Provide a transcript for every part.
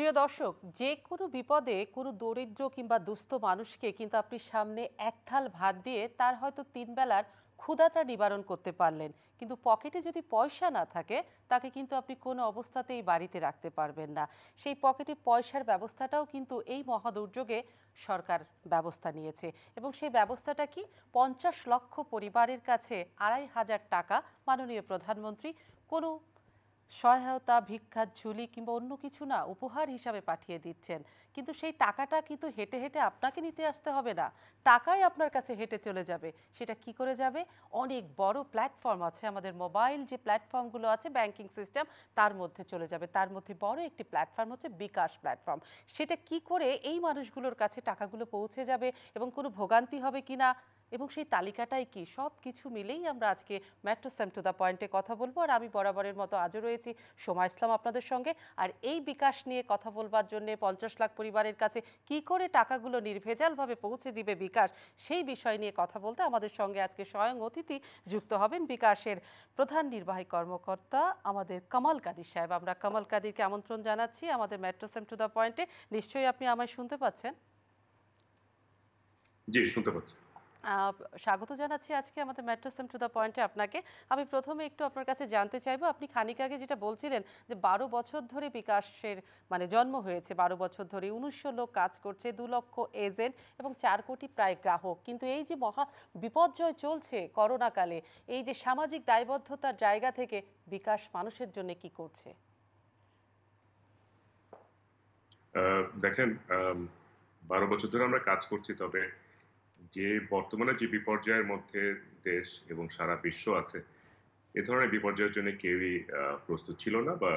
প্রিয় দর্শক, যে কোনো বিপদে কোনো দরিদ্র কিংবা দুস্থ মানুষকে কিন্তু আপনি সামনে এক থাল ভাত দিয়ে তার হয়তো তিন বেলার ক্ষুধাটা নিবারণ করতে পারলেন, কিন্তু পকেটে যদি পয়সা না থাকে তাকে কিন্তু আপনি কোনো অবস্থাতেই বাড়িতে রাখতে পারবেন না। সেই পকেটে পয়সার ব্যবস্থাটাও কিন্তু এই মহাদুর্যোগে সরকার ব্যবস্থা নিয়েছে, এবং সেই ব্যবস্থাটা কি? 50 লক্ষ পরিবারের কাছে 2,500 টাকা মাননীয় প্রধানমন্ত্রী কোনো সহায়তা, ভিক্ষার ঝুলি কিংবা অন্য কিছু না, উপহার হিসাবে পাঠিয়ে দিচ্ছেন। কিন্তু সেই টাকাটা কিন্তু হেঁটে হেঁটে আপনাকে নিতে আসতে হবে না, টাকাই আপনার কাছে হেঁটে চলে যাবে। সেটা কি করে যাবে? অনেক বড় প্ল্যাটফর্ম আছে, আমাদের মোবাইল যে প্ল্যাটফর্মগুলো আছে ব্যাংকিং সিস্টেম, তার মধ্যে চলে যাবে। তার মধ্যে বড় একটি প্ল্যাটফর্ম হচ্ছে বিকাশ প্ল্যাটফর্ম। সেটা কি করে এই মানুষগুলোর কাছে টাকাগুলো পৌঁছে যাবে এবং কোনো ভোগান্তি হবে কিনা, এবং সেই তালিকাটাই কি, সব কিছু মিলেই আমরা আজকে মেট্রো সেম টু দ্য পয়েন্টে কথা বলবো। আর আমি বরাবরের মতো আজও রয়েছি সোমা ইসলাম আপনাদের সঙ্গে। আর এই বিকাশ নিয়ে কথা বলবার জন্য 50 লাখ পরিবারের কাছে কি করে টাকাগুলো নির্ভেজালভাবে পৌঁছে দিবে বিকাশ, সেই বিষয় নিয়ে কথা বলতে আমাদের সঙ্গে আজকে স্বয়ং অতিথি যুক্ত হবেন বিকাশের প্রধান নির্বাহী কর্মকর্তা আমাদের কামাল কাদির সাহেব। আমরা কামাল কাদিরকে আমন্ত্রণ জানাচ্ছি আমাদের মেট্রো সেম টু দ্য পয়েন্টে। নিশ্চয়ই আপনি আমায় শুনতে পাচ্ছেন? জি, শুনতে পাচ্ছি। স্বাগত জানাচ্ছি আজকে আমাদের মেট্রো সেম টু দ্য পয়েন্টে আপনাকে। আমি প্রথমে একটু আপনার কাছে জানতে চাইবো, আপনি খানিক আগে যেটা বলছিলেন যে 12 বছর ধরে বিকাশের জন্ম হয়েছে, 12 বছর ধরে 1900 লোক কাজ করছে, 2 লক্ষ এজেন্ট এবং 4 কোটি প্রায় গ্রাহক। কিন্তু এই যে মহা বিপর্যয় চলছে করোনাকালে, এই যে সামাজিক দায়বদ্ধতার জায়গা থেকে বিকাশ মানুষের জন্য কি করছে? দেখেন, 12 বছর ধরে আমরা কাজ করছি, তবে যে বর্তমানে যে বিপর্যয়ের মধ্যে দেশ এবং সারা বিশ্ব আছে, এ ধরনের বিপর্যয়ের জন্য কেউই প্রস্তুত ছিল না, বা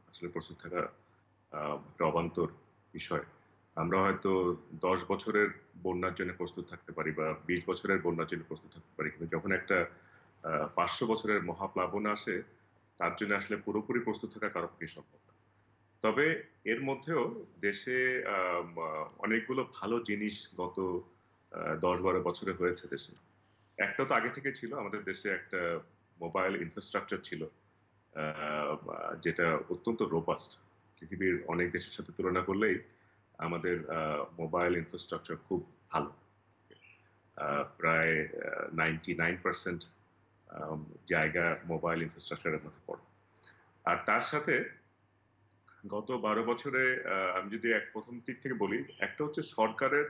আসলে প্রস্তুত থাকা একটা অবান্তর বিষয়। আমরা হয়তো 10 বছরের বন্যার জন্য প্রস্তুত থাকতে পারি, বা 20 বছরের বন্যার জন্য প্রস্তুত থাকতে পারি, কিন্তু যখন একটা 500 বছরের মহাপ্লাবন আসে, তার জন্য আসলে পুরোপুরি প্রস্তুত থাকা কারো পক্ষে সম্ভব না। তবে এর মধ্যেও দেশে অনেকগুলো ভালো জিনিস গত 10-12 বছরে হয়েছে দেশে। একটা তো আগে থেকে ছিল, আমাদের দেশে একটা মোবাইল ইনফ্রাস্ট্রাকচার ছিল, যেটা অত্যন্ত রোবাস্ট। পৃথিবীর অনেক দেশের সাথে তুলনা করলেই আমাদের মোবাইল ইনফ্রাস্ট্রাকচার খুব ভালো। প্রায় 99% জায়গা মোবাইল ইনফ্রাস্ট্রাকচারের মধ্যে পড়ে। আর তার সাথে গত 12 বছরে আমি যদি প্রথম দিক থেকে বলি, একটা হচ্ছে সরকারের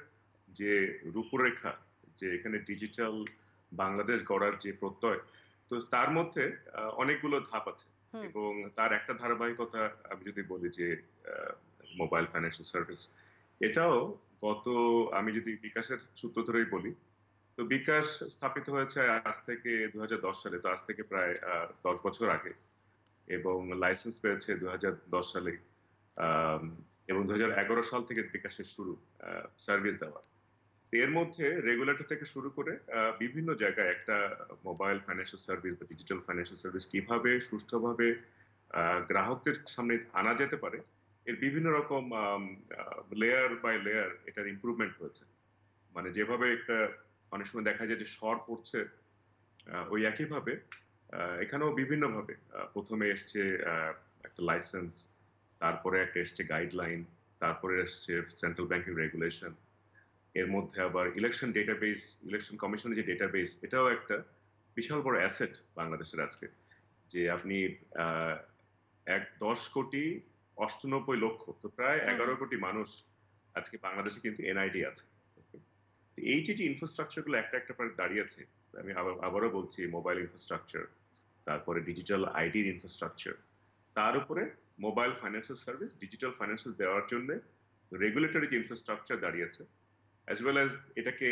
যে রূপরেখা, যে এখানে ডিজিটাল বাংলাদেশ গড়ার যে প্রত্যয়, তো তার মধ্যে অনেকগুলো ধাপ আছে। এবং তার একটা ধারাবাহিকতা আমি যদি বলি যে মোবাইল ফাইন্যান্সিয়াল সার্ভিস, এটাও গত, আমি যদি বিকাশের সূত্র ধরেই বলি, তো বিকাশ স্থাপিত হয়েছে আজ থেকে 2010 সালে, তো আজ থেকে প্রায় 10 বছর আগে, এবং লাইসেন্স পেয়েছে 2010 সালে। আম, এবং 2011 সাল থেকে বিকাশের শুরু সার্ভিস দেওয়া। এর মধ্যে রেগুলেটর থেকে শুরু করে বিভিন্ন জায়গায় একটা মোবাইল ফাইন্যান্সিয়াল সার্ভিস বা ডিজিটাল ফাইন্যান্সিয়াল সার্ভিস কিভাবে সুষ্ঠুভাবে গ্রাহকদের সামনে আনা যেতে পারে, এর বিভিন্ন রকম লেয়ার বাই লেয়ার এটার ইমপ্রুভমেন্ট হয়েছে। মানে যেভাবে একটা অনেক সময় দেখা যায় যে স্বর পড়ছে, ওই একইভাবে এখানেও বিভিন্নভাবে প্রথমে এসছে একটা লাইসেন্স, তারপরে একটা এসছে গাইডলাইন, তারপরে এসছে সেন্ট্রাল ব্যাংকের রেগুলেশন। এর মধ্যে আবার ইলেকশন ডেটাবেস, ইলেকশন কমিশনের যে ডেটাবেস, এটাও একটা বিশাল বড় অ্যাসেট বাংলাদেশের আজকে। যে আপনি 10,98,98,00,000, তো প্রায় 11 কোটি মানুষ আজকে বাংলাদেশে কিন্তু এনআইডি আছে। এই যে ইনফ্রাস্ট্রাকচার গুলো একটা একটা পরে দাঁড়িয়েছে, আমি আবারও বলছি, মোবাইল ইনফ্রাস্ট্রাকচার, তারপরে ডিজিটাল আইডির ইনফ্রাস্ট্রাকচার, তার উপরে mobile financial service, digital financial দেওয়ার জন্য রেগুলেটরি যে ইনফ্রাস্ট্রাকচার দাঁড়িয়েছে, অ্যাজ ওয়েল অ্যাজ এটাকে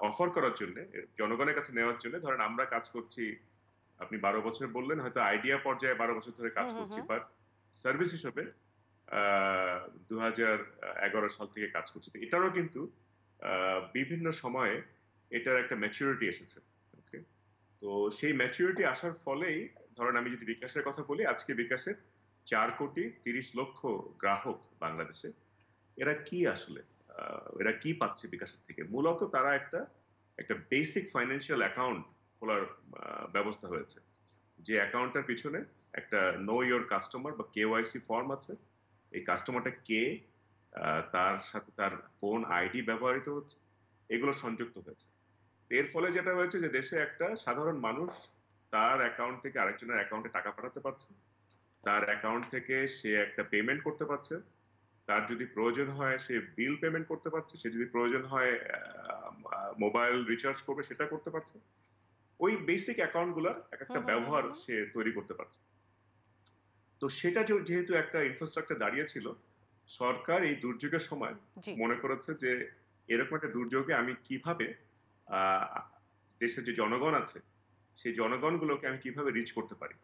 অফার করার জন্য, জনগণের কাছে নেওয়ার জন্য। ধরেন আমরা কাজ করছি, আপনি 12 বছর বললেন, হয়তো আইডিয়া পর্যায়ে 12 বছর ধরে কাজ করছি, বাট সার্ভিস হিসেবে 2011 সাল থেকে কাজ করছি। তো এটারও কিন্তু বিভিন্ন সময়ে এটার একটা ম্যাচুরিটি এসেছে। ওকে, তো সেই ম্যাচুরিটি আসার ফলেই, ধরেন আমি যদি বিকাশের কথা বলি, আজকে বিকাশের 4,30,00,000 গ্রাহক বাংলাদেশে। এরা কি আসলে, এরা কি পাচ্ছে বিকাশের থেকে? মূলত তারা একটা একটা বেসিক ফাইন্যান্সিয়াল অ্যাকাউন্ট খোলার ব্যবস্থা হয়েছে, যে অ্যাকাউন্টটার পিছনে একটা নো ইওর কাস্টমার বা কেওয়াইসি ফর্ম আছে, এই কাস্টমারটা কে, তার সাথে তার কোন আইডি ব্যবহৃত হচ্ছে, এগুলো সংযুক্ত হয়েছে। এর ফলে যেটা হয়েছে যে দেশে একটা সাধারণ মানুষ তার অ্যাকাউন্ট থেকে আরেকজনের অ্যাকাউন্টে টাকা পাঠাতে পারছে, তার অ্যাকাউন্ট থেকে সে একটা পেমেন্ট করতে পারছে, তার যদি প্রয়োজন হয় সে বিল পেমেন্ট করতে পারছে, সে যদি প্রয়োজন হয় মোবাইল রিচার্জ করবে সেটা করতে পারছে। ওই বেসিক অ্যাকাউন্ট গুলার এক একটা হুম হুম হুম ব্যবহার হুম সে তৈরি করতে পারছে। তো সেটা যেহেতু একটা ইনফ্রাস্ট্রাকচার দাঁড়িয়েছিল, সরকার এই দুর্যোগের সময় জি। মনে করেছে যে এরকম একটা দুর্যোগে আমি কিভাবে আহ, দেশের যে জনগণ আছে সেই জনগণগুলোকে আমি কিভাবে রিচ করতে পারি।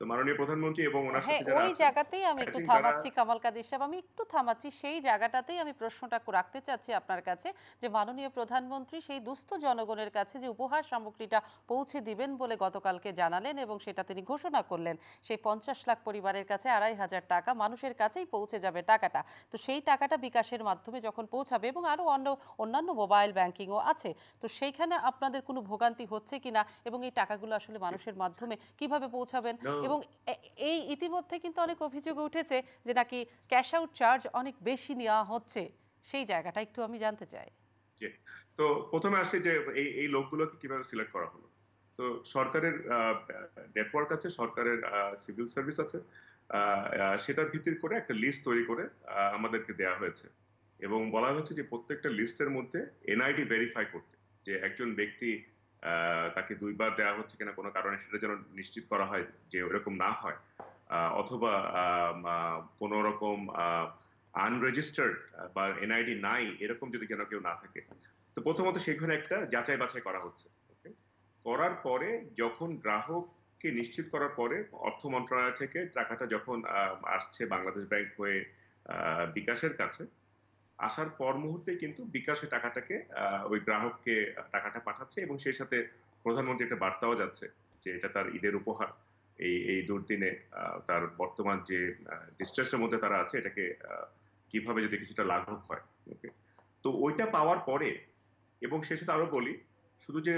তো মাননীয় প্রধানমন্ত্রী এবং ওনার হ্যাঁ, সাথে যারা ওই আছেন, জায়গাতেই আমি আই একটু থিঙ্ক তারা থামাচ্ছি কামাল কাদের সাহেব, আমি একটু থামাচ্ছি সেই জায়গাটাতেই আমি প্রশ্নটা রাখতে চাচ্ছি আপনার কাছে যে মাননীয় প্রধানমন্ত্রী সেই দুস্থ জনগণের কাছে যে উপহার সামগ্রীটা পৌঁছে দিবেন বলে গতকালকে জানালেন এবং সেটা তিনি ঘোষণা করলেন, সেই 50 লাখ পরিবারের কাছে 2,500 টাকা মানুষের কাছেই পৌঁছে যাবে টাকাটা। তো সেই টাকাটা বিকাশের মাধ্যমে যখন পৌঁছাবে এবং আরও অন্যান্য মোবাইল ব্যাংকিংও আছে, তো সেইখানে আপনাদের কোনো ভোগান্তি হচ্ছে কিনা এবং এই টাকাগুলো আসলে মানুষের মাধ্যমে কিভাবে পৌঁছাবেন? এবং এই ইতিমধ্যে কিন্তু অনেক অভিযোগ উঠেছে যে নাকি ক্যাশ আউট চার্জ অনেক বেশি নেওয়া হচ্ছে, সেই জায়গাটা একটু আমি জানতে চাই। জি। তো প্রথমে আসি যে এই এই লোকগুলোকে কিভাবে সিলেক্ট করা হলো। তো সরকারের নেটওয়ার্ক আছে, সরকারের সিভিল সার্ভিস আছে, সেটার ভিত্তি করে একটা লিস্ট তৈরি করে আমাদেরকে দেয়া হয়েছে এবং বলা হয়েছে যে প্রত্যেকটা লিস্টের মধ্যে এনআইডি ভেরিফাই করতে, যে একজন ব্যক্তি তাকে দুইবার দেওয়া হচ্ছে কিনা কোনো কারণে সেটা যেন নিশ্চিত করা হয় যে এরকম না হয়, অথবা কোনো রকম আনরেজিস্টার্ড বা এনআইডি নাই এরকম যদি কেউ না থাকে। তো প্রথমত সেখানে একটা যাচাই বাছাই করা হচ্ছে। ওকে, করার পরে যখন গ্রাহককে নিশ্চিত করার পরে অর্থ মন্ত্রণালয় থেকে টাকাটা যখন আসছে বাংলাদেশ ব্যাংক হয়ে বিকাশের কাছে, আসার পর মুহূর্তে কিন্তু বিকাশে টাকাটাকে ওই গ্রাহককে টাকাটা পাঠাচ্ছে এবং সেই সাথে প্রধানমন্ত্রী একটা বার্তাও যাচ্ছে যে এটা তার ঈদের উপহার। এই এই দুর্দিনে তার বর্তমান যে ডিস্ট্রেসের মধ্যে তারা আছে এটাকে কিভাবে যদি কিছুটা লাঘব হয়। ওকে, তো ওইটা পাওয়ার পরে এবং সে সাথে আরো বলি, শুধু যে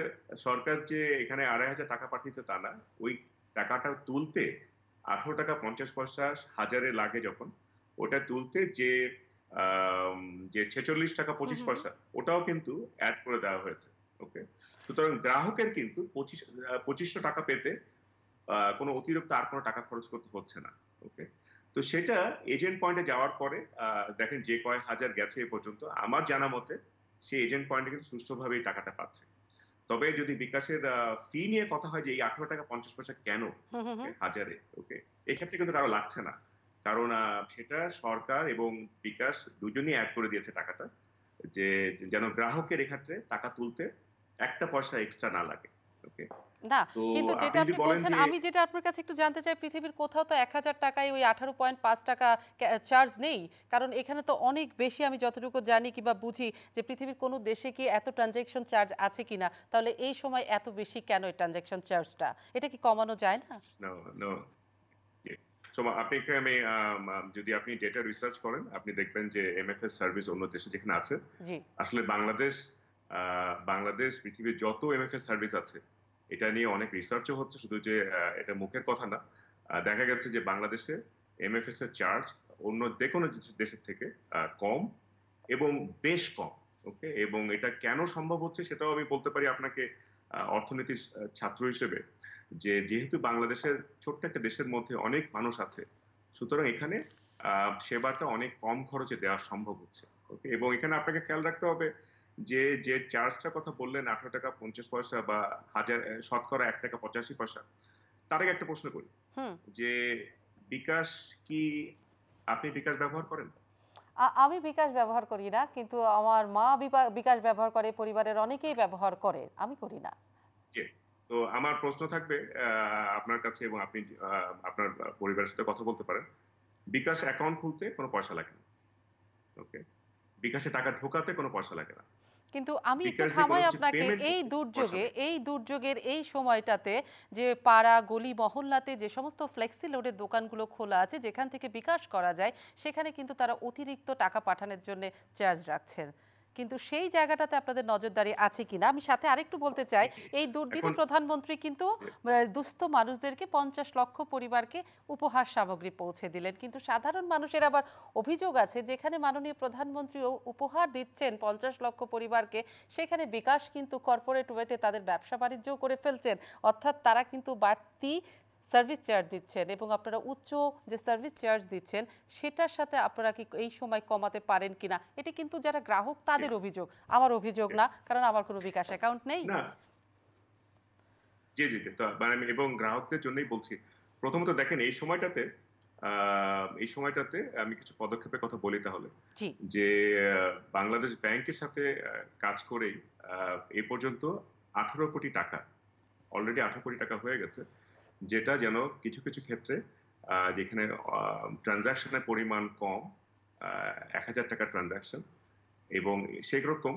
সরকার যে এখানে 2,500 টাকা পাঠিয়েছে তা না, ওই টাকাটা তুলতে 18 টাকা 50 পয়সা হাজারে লাগে যখন, ওটা তুলতে যে যে 46 টাকা হুম 25 হুম হুম। পয়সা ওটাও কিন্তু অ্যাড করে দেওয়া হয়েছে। ওকে, সুতরাং গ্রাহকের কিন্তু 2500 টাকা পেতে কোনো অতিরিক্ত আর কোনো টাকা খরচ করতে হচ্ছে না। ওকে, তো সেটা এজেন্ট পয়েন্টে যাওয়ার পরে দেখেন যে কয় হাজার গেছে এ পর্যন্ত, আমার জানা মতে সেই এজেন্ট পয়েন্টে কিন্তু সুষ্ঠুভাবেই টাকাটা পাচ্ছে। তবে যদি বিকাশের ফি নিয়ে কথা হয় যে এই 18 টাকা 50 পয়সা কেন হুম হুম ওকে হুম। হাজারে, ওকে, এক্ষেত্রে কিন্তু কারো লাগছে না, কারণ সেটা সরকার এবং বিকাশ দুজনই অ্যাড করে দিয়েছে টাকাটা, যে যেন গ্রাহকের এক্ষেত্রে টাকা তুলতে একটা পয়সা এক্সট্রা না লাগে। ওকে, না, তো কিন্তু আপনি যেটা যদি আপনি বলেন বলছেন, যে আমি যেটা আপনার কাছে একটু জানতে চাই, পৃথিবীর কোথাও তো 1,000 টাকায় ওই 18.5 টাকা চার্জ নেই। কারণ এখানে তো অনেক বেশি, আমি যতটুকু জানি কিংবা বুঝি যে পৃথিবীর কোনো দেশে কি এত ট্রানজ্যাকশন চার্জ আছে কিনা, তাহলে এই সময় এত বেশি কেন এই ট্রানজ্যাকশন চার্জটা? এটা কি কমানো যায় না? নো নো আপনাকে আমি যদি আপনি ডেটা রিসার্চ করেন আপনি দেখবেন যে এমএফএস সার্ভিস অন্য দেশে যেখানে আছে, জি। আসলে বাংলাদেশ পৃথিবীর যত এমএফএস সার্ভিস আছে এটা নিয়ে অনেক রিসার্চও হচ্ছে, শুধু যে এটা মুখের কথা না। দেখা গেছে যে বাংলাদেশে এমএফএস এর চার্জ অন্য যে কোনো দেশের থেকে কম এবং বেশ কম। ওকে, এবং এটা কেন সম্ভব হচ্ছে সেটাও আমি বলতে পারি আপনাকে অর্থনীতির ছাত্র হিসেবে, যে যেহেতু বাংলাদেশের ছোট্ট একটা দেশের মধ্যে অনেক মানুষ আছে, সুতরাং এখানে সেবাটা অনেক কম খরচে দেওয়া সম্ভব হচ্ছে। ওকে, এবং এখানে আপনাকে খেয়াল রাখতে হবে যে যে চার্জটার কথা বললেন 18 টাকা 50 পয়সা বা হাজার শতকরা 1 টাকা 85 পয়সা, তার আগে একটা প্রশ্ন করি হুম। যে বিকাশ কি, আপনি বিকাশ ব্যবহার করেন? আমি বিকাশ ব্যবহার করি না, কিন্তু আমার মা বিকাশ ব্যবহার করে, পরিবারের অনেকেই আচ্ছা, ব্যবহার করে, আমি করি না। জি। তো আমার প্রশ্ন থাকবে আপনার কাছে এবং আপনি আপনার পরিবারের সাথে কথা বলতে পারেন। বিকাশ অ্যাকাউন্ট খুলতে কোনো পয়সা লাগে না। ওকে, বিকাশে টাকা ঢোকাতে কোনো পয়সা লাগে না। কিন্তু আমি একটু বিকাশ দিয়ে কোনো থামাই কিছু আপনাকে, পেমেন্ট এই করতে পয়সা দুর্যোগে, লাগে। এই দুর্যোগের এই সময়টাতে যে পাড়া গলি মহল্লাতে যে সমস্ত ফ্লেক্সি লোডের দোকানগুলো খোলা আছে যেখান থেকে বিকাশ করা যায়, সেখানে কিন্তু তারা অতিরিক্ত টাকা পাঠানোর জন্য চার্জ রাখছেন। কিন্তু সেই জায়গাটাতে আপনাদের নজরদারি আছে কিনা আমি সাথে আরেকটু বলতে চাই, জি, জি। এই দুর্দিনে এখন প্রধানমন্ত্রী কিন্তু দুস্থ মানুষদেরকে 50 লক্ষ পরিবারকে উপহার সামগ্রী পৌঁছে দিলেন, কিন্তু সাধারণ মানুষের আবার অভিযোগ আছে যেখানে মাননীয় প্রধানমন্ত্রী উপহার দিচ্ছেন 50 লক্ষ পরিবারকে, সেখানে বিকাশ কিন্তু কর্পোরেট ওয়েতে তাদের ব্যবসা বাণিজ্যও করে ফেলছেন, অর্থাৎ তারা কিন্তু বাড়তি সার্ভিস চার্জ দিচ্ছেন এবং আপনারা উচ্চ যে সার্ভিস চার্জ দিচ্ছেন সেটার সাথে আপনারা কি এই সময় কমাতে পারেন কিনা, এটি কিন্তু যারা গ্রাহক তাদের অভিযোগ, আমার অভিযোগ না, কারণ আমার কোনো বিকাশ অ্যাকাউন্ট নেই। না, জি, জি, জি। তো মানে আমি এবং গ্রাহকদের জন্যই বলছি। প্রথমত দেখেন এই সময়টাতে আমি কিছু পদক্ষেপের কথা বলি তাহলে। জি। যে বাংলাদেশ ব্যাংকের সাথে কাজ করেই এ পর্যন্ত 18 কোটি টাকা, অলরেডি 18 কোটি টাকা হয়ে গেছে। যেটা যেন কিছু, কিছু ক্ষেত্রে যেখানে ট্রান্সেকশনের পরিমাণ কম, ৳১,০০০ ট্রান্সেকশন এবং সেইরকম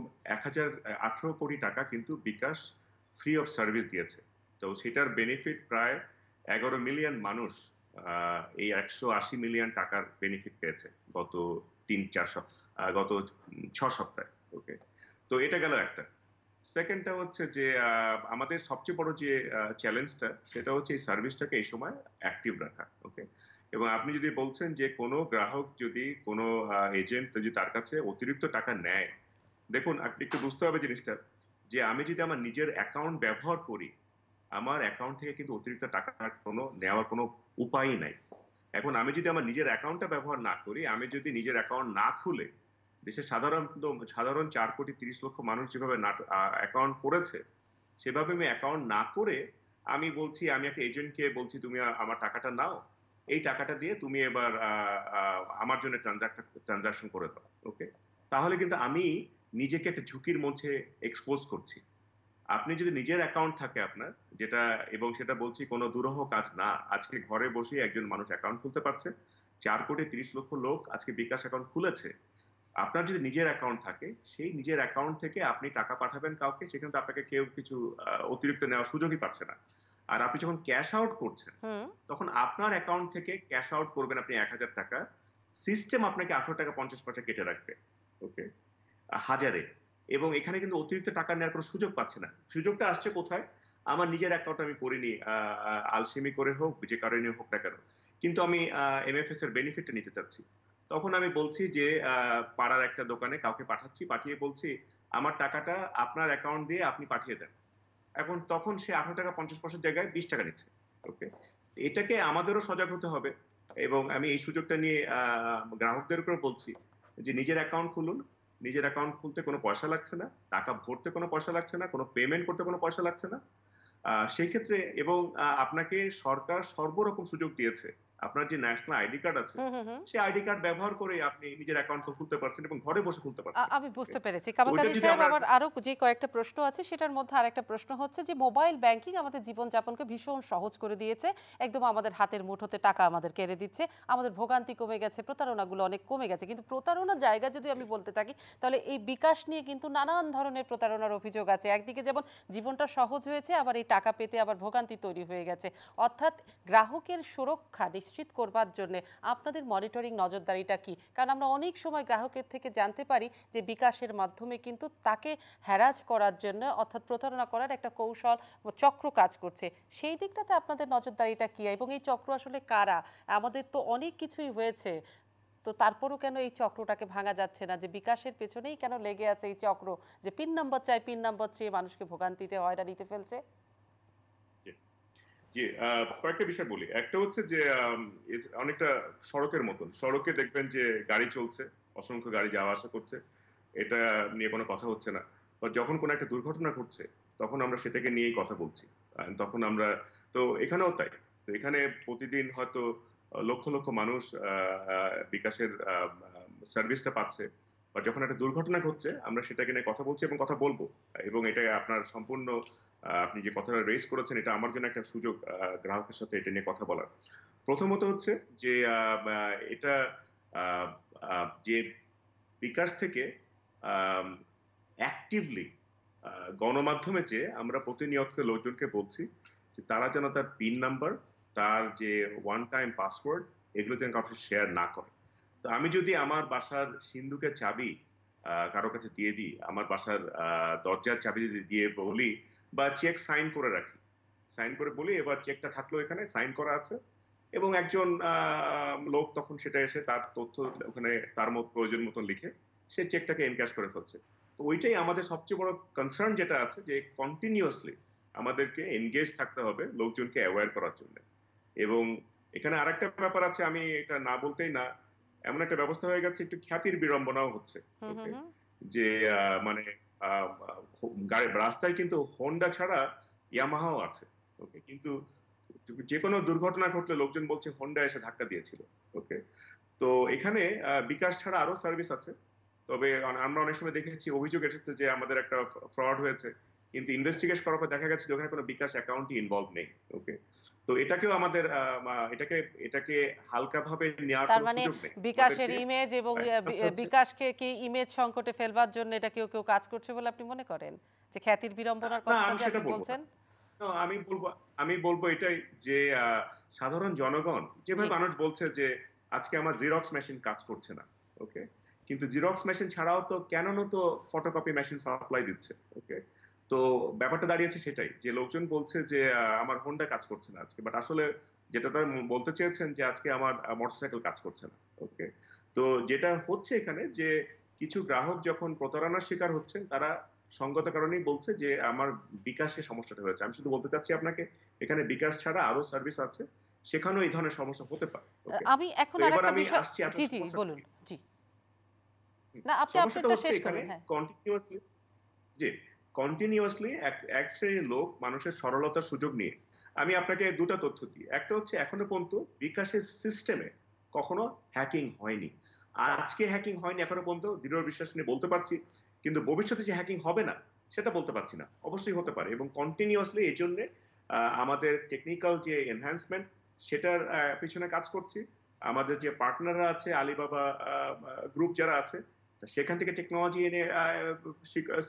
18 কোটি টাকা কিন্তু বিকাশ ফ্রি অফ সার্ভিস দিয়েছে। তো সেটার বেনিফিট প্রায় 11 মিলিয়ন মানুষ এই 180 মিলিয়ন টাকার বেনিফিট পেয়েছে গত 6 সপ্তাহে। ওকে। তো এটা গেল একটা। সেকেন্ডটা হচ্ছে যে আমাদের সবচেয়ে বড় যে চ্যালেঞ্জটা সেটা হচ্ছে এই সার্ভিসটাকে এই সময় অ্যাক্টিভ রাখা। ওকে। এবং আপনি যদি বলছেন যে কোনো গ্রাহক যদি কোনো এজেন্ট যদি তার কাছে অতিরিক্ত টাকা নেয়, দেখুন আপনি একটু বুঝতে হবে জিনিসটা যে আমি যদি আমার নিজের অ্যাকাউন্ট ব্যবহার করি, আমার অ্যাকাউন্ট থেকে কিন্তু অতিরিক্ত টাকা নেওয়ার কোনো উপায়ই নাই। এখন আমি যদি আমার নিজের অ্যাকাউন্টটা ব্যবহার না করি, আমি যদি নিজের অ্যাকাউন্ট না খুলে দেশের সাধারণ 4 কোটি 30 লক্ষ মানুষ যেভাবে অ্যাকাউন্ট করেছে, সেভাবে আমি অ্যাকাউন্ট না করে আমি বলছি আমি একটা এজেন্টকে বলছি তুমি আমার টাকাটা নাও। এই টাকাটা দিয়ে তুমি এবার আমার জন্য ট্রান্সেকশন করে দাও। ওকে? তাহলে কিন্তু আমি নিজেকে একটা ঝুঁকির মধ্যে এক্সপোজ করছি। আপনি যদি নিজের অ্যাকাউন্ট থাকে আপনার, যেটা এবং সেটা বলছি কোনো দুরূহ কাজ না। আজকে ঘরে বসেই একজন মানুষ অ্যাকাউন্ট খুলতে পারছে। 4 কোটি 30 লক্ষ লোক আজকে বিকাশ অ্যাকাউন্ট খুলেছে। আপনার যদি নিজের অ্যাকাউন্ট থাকে, সেই নিজের অ্যাকাউন্ট থেকে আপনি টাকা পাঠাবেন কাউকে, সেখানে তো আপনাকে কেউ কিছু অতিরিক্ত নেওয়ার সুযোগই পাচ্ছে না। আর আপনি যখন ক্যাশ আউট করছেন, হুম। তখন আপনার অ্যাকাউন্ট থেকে ক্যাশ আউট করবেন আপনি ৳১,০০০, সিস্টেম আপনাকে ৳18.50 কেটে রাখবে। ওকে? হাজারে। এবং এখানে কিন্তু অতিরিক্ত টাকা নেওয়ার কোনো সুযোগ পাচ্ছে না। সুযোগটা আসছে কোথায়? আমার নিজের অ্যাকাউন্ট আমি করিনি। আ আ আলসেমি করে হোক, যে কারণে হোক না কেন। কিন্তু আমি এমএফএস এর বেনিফিটটা নিতে চাচ্ছি। তখন আমি বলছি যে পাড়ার একটা দোকানে কাউকে পাঠাচ্ছি। পাঠিয়ে বলছি, "আমার টাকাটা আপনার অ্যাকাউন্ট দিয়ে আপনি পাঠিয়ে দেন।" এখন তখন সে ৳18.50 র জায়গায় ৳20 নিচ্ছে। ওকে? এটাকে আমাদেরও সজাগ হতে হবে এবং আমি এই সুযোগটা নিয়ে গ্রাহকদেরকেও বলছি যে নিজের অ্যাকাউন্ট খুলুন। নিজের অ্যাকাউন্ট খুলতে কোনো পয়সা লাগছে না। টাকা ভরতে কোনো পয়সা লাগছে না। কোনো পেমেন্ট করতে কোনো পয়সা লাগছে না। সেই ক্ষেত্রে এবং আপনাকে সরকার সর্বরকম সুযোগ দিয়েছে। আপনার যে ন্যাশনাল আইডি কার্ড আছে, হুম, হুম, হুম। সেই আইডি কার্ড ব্যবহার করে আপনি নিজের অ্যাকাউন্ট খুলতে পারছেন এবং ঘরে বসে খুলতে পারছেন। আমি ওকে? বুঝতে পেরেছি। তো কামাল ওইটা কাদের যদি সাহেব, আমরা আমার আরো যে কয়েকটা প্রশ্ন আছে সেটার মধ্যে আরেকটা প্রশ্ন হচ্ছে যে মোবাইল ব্যাংকিং আমাদের জীবনযাপনকে ভীষণ সহজ করে দিয়েছে। একদম আমাদের হাতের মুঠোতে টাকা আমাদের কেড়ে দিচ্ছে। আমাদের ভোগান্তি কমে গেছে, প্রতারণাগুলো অনেক কমে গেছে। কিন্তু প্রতারণার জায়গা যদি আমি বলতে থাকি তাহলে এই বিকাশ নিয়ে কিন্তু নানান ধরনের প্রতারণার অভিযোগ আছে। একদিকে যেমন জীবনটা সহজ হয়েছে, আবার এই টাকা পেতে আবার ভোগান্তি তৈরি হয়ে গেছে। অর্থাৎ গ্রাহকের সুরক্ষা নিশ্চিত করবার জন্য আপনাদের মনিটরিং নজরদারিটা কি? কারণ আমরা অনেক সময় গ্রাহকের থেকে জানতে পারি যে বিকাশের মাধ্যমে কিন্তু তাকে হ্যারাস করার জন্য, অর্থাৎ প্রতারণা করার একটা কৌশল চক্র কাজ করছে। সেই দিকটাতে আপনাদের নজরদারিটা কি, এবং এই চক্র আসলে কারা? আমাদের তো অনেক কিছুই হয়েছে, তো তারপরও কেন এই চক্রটাকে ভাঙা যাচ্ছে না? যে বিকাশের পেছনেই কেন লেগে আছে এই চক্র, যে পিন নাম্বার চাই, পিন নাম্বার চেয়ে মানুষকে ভোগান্তিতে হয়রানিতে ফেলছে? জি, জি, কয়েকটা বিষয় বলি। একটা হচ্ছে যে অনেকটা সড়কের মতন। সড়কে দেখবেন যে গাড়ি চলছে, অসংখ্য গাড়ি যাওয়া আসা করছে। এটা নিয়ে কোনো কথা হচ্ছে না। বা যখন কোনো একটা দুর্ঘটনা ঘটছে, তখন আমরা সেটাকে নিয়েই কথা বলছি। তখন আমরা তো এখানেও তাই। তো এখানে প্রতিদিন হয়তো লক্ষ, লক্ষ মানুষ আ আ বিকাশের সার্ভিসটা পাচ্ছে। বা যখন একটা দুর্ঘটনা ঘটছে, আমরা সেটাকে নিয়ে কথা বলছি এবং কথা বলব। এবং এটা আপনার সম্পূর্ণ আপনি যে কথাটা রেইজ করেছেন এটা আমার জন্য একটা সুযোগ গ্রাহকের সাথে এটা নিয়ে কথা বলার। প্রথমত হচ্ছে যে বা এটা আ আ যে বিকাশ থেকে আম অ্যাক্টিভলি আ গণমাধ্যমে যেয়ে আমরা প্রতিনিয়ত লোকজনকে বলছি যে তারা যেন তার পিন নাম্বার, তার যে ওয়ান টাইম পাসওয়ার্ড এগুলো যেন কারো সাথে শেয়ার না করে। তো আমি যদি আমার বাসার সিন্দুকের চাবি কারো কাছে দিয়ে দিই, আমার বাসার দরজার চাবি দিয়ে বলি, বা চেক সাইন করে রাখি, সাইন করে বলি এবার চেকটা থাকলো এখানে সাইন করা আছে, এবং একজন লোক তখন সেটা এসে তার তথ্য ওখানে তার মত প্রয়োজন মতন লিখে সে চেকটাকে এনক্যাশ করে ফেলছে। তো ওইটাই আমাদের সবচেয়ে বড় কনসার্ন যেটা আছে, যে কন্টিনিউয়াসলি আমাদেরকে এনগেজ থাকতে হবে লোকজনকে অ্যাওয়্যার করার জন্য। এবং এখানে আরেকটা ব্যাপার আছে, আমি এটা না বলতেই না, এমন একটা ব্যবস্থা হয়ে গেছে, একটু খ্যাতির বিড়ম্বনাও হচ্ছে। হুম হুম ওকে, হুম। যে মানে আহ, গাড়ি রাস্তায় কিন্তু হোন্ডা ছাড়া ইয়ামাহাও আছে। ওকে, কিন্তু যে কোনো দুর্ঘটনা ঘটলে লোকজন বলছে হোন্ডা এসে ধাক্কা দিয়েছিল। ওকে, তো এখানে বিকাশ ছাড়া আরো সার্ভিস আছে। তবে আমরা অনেক সময় দেখেছি অভিযোগ এসেছে যে আমাদের একটা ফ্রড হয়েছে, কিন্তু ইনভেস্টিগেট করার পর দেখা গেছে যে ওখানে কোনো বিকাশ অ্যাকাউন্টই ইনভলভ নেই। ওকে, তো এটাকেও আমাদের এটাকে এটাকে হালকাভাবে নেওয়ার তার কোনো মানে সুযোগ নেই বিকাশের আমাদেরকে। ইমেজ এবং ব্যাপারটা হচ্ছে, বিকাশকে কি ইমেজ সংকটে ফেলবার জন্য এটা কেউ কেউ কাজ করছে বলে আপনি মনে করেন, যে খ্যাতির বিড়ম্বনার না কথাটা আমি যে সেটা আপনি বলবো না। বলছেন? না, আমি বলবো এটাই, যে সাধারণ জনগণ জি। যেভাবে মানুষ বলছে যে আজকে আমার জিরক্স মেশিন কাজ করছে না। ওকে, কিন্তু জিরক্স মেশিন ছাড়াও তো ক্যাননও তো ফটোকপি মেশিন সাপ্লাই দিচ্ছে। ওকে, তো ব্যাপারটা দাঁড়িয়েছে সেটাই, যে লোকজন বলছে যে আমার হোন্ডা কাজ করছে না আজকে, বাট আসলে যেটা তারা বলতে চেয়েছেন যে আজকে আমার মোটরসাইকেল কাজ করছে না। ওকে, তো যেটা হচ্ছে এখানে, যে কিছু গ্রাহক যখন প্রতারণার শিকার হচ্ছেন, তারা সঙ্গত কারণেই বলছে যে আমার বিকাশে সমস্যাটা হয়েছে। আমি শুধু বলতে চাচ্ছি আপনাকে, এখানে বিকাশ ছাড়া আরো সার্ভিস আছে, সেখানেও এই ধরনের সমস্যা হতে পারে। ওকে, আমি তো এখন এবার আরেকটা আমি বিষয়। আসছি জি আসলে জি সমস্যাটা বলুন। কি। জি। না, আপনি সমস্যাটা আপনারটা হচ্ছে শেষ এখানে করুন। হ্যাঁ। কন্টিনিউয়াসলি, যে কন্টিনিউয়াসলি এক এক শ্রেণীর লোক মানুষের সরলতার সুযোগ নিয়ে, আমি আপনাকে দুটো তথ্য দিই। একটা হচ্ছে এখনো পর্যন্ত বিকাশের সিস্টেমে কখনো হ্যাকিং হয়নি। আজকে হ্যাকিং হয়নি এখনো পর্যন্ত দৃঢ় বিশ্বাস নিয়ে বলতে পারছি, কিন্তু ভবিষ্যতে যে হ্যাকিং হবে না সেটা বলতে পারছি না। অবশ্যই হতে পারে, এবং কন্টিনিউয়াসলি এই জন্য আমাদের টেকনিক্যাল যে এনহ্যান্সমেন্ট, সেটার পিছনে কাজ করছি। আমাদের যে পার্টনাররা আছে, আলিবাবা গ্রুপ যারা আছে, সেখান থেকে টেকনোলজি এনে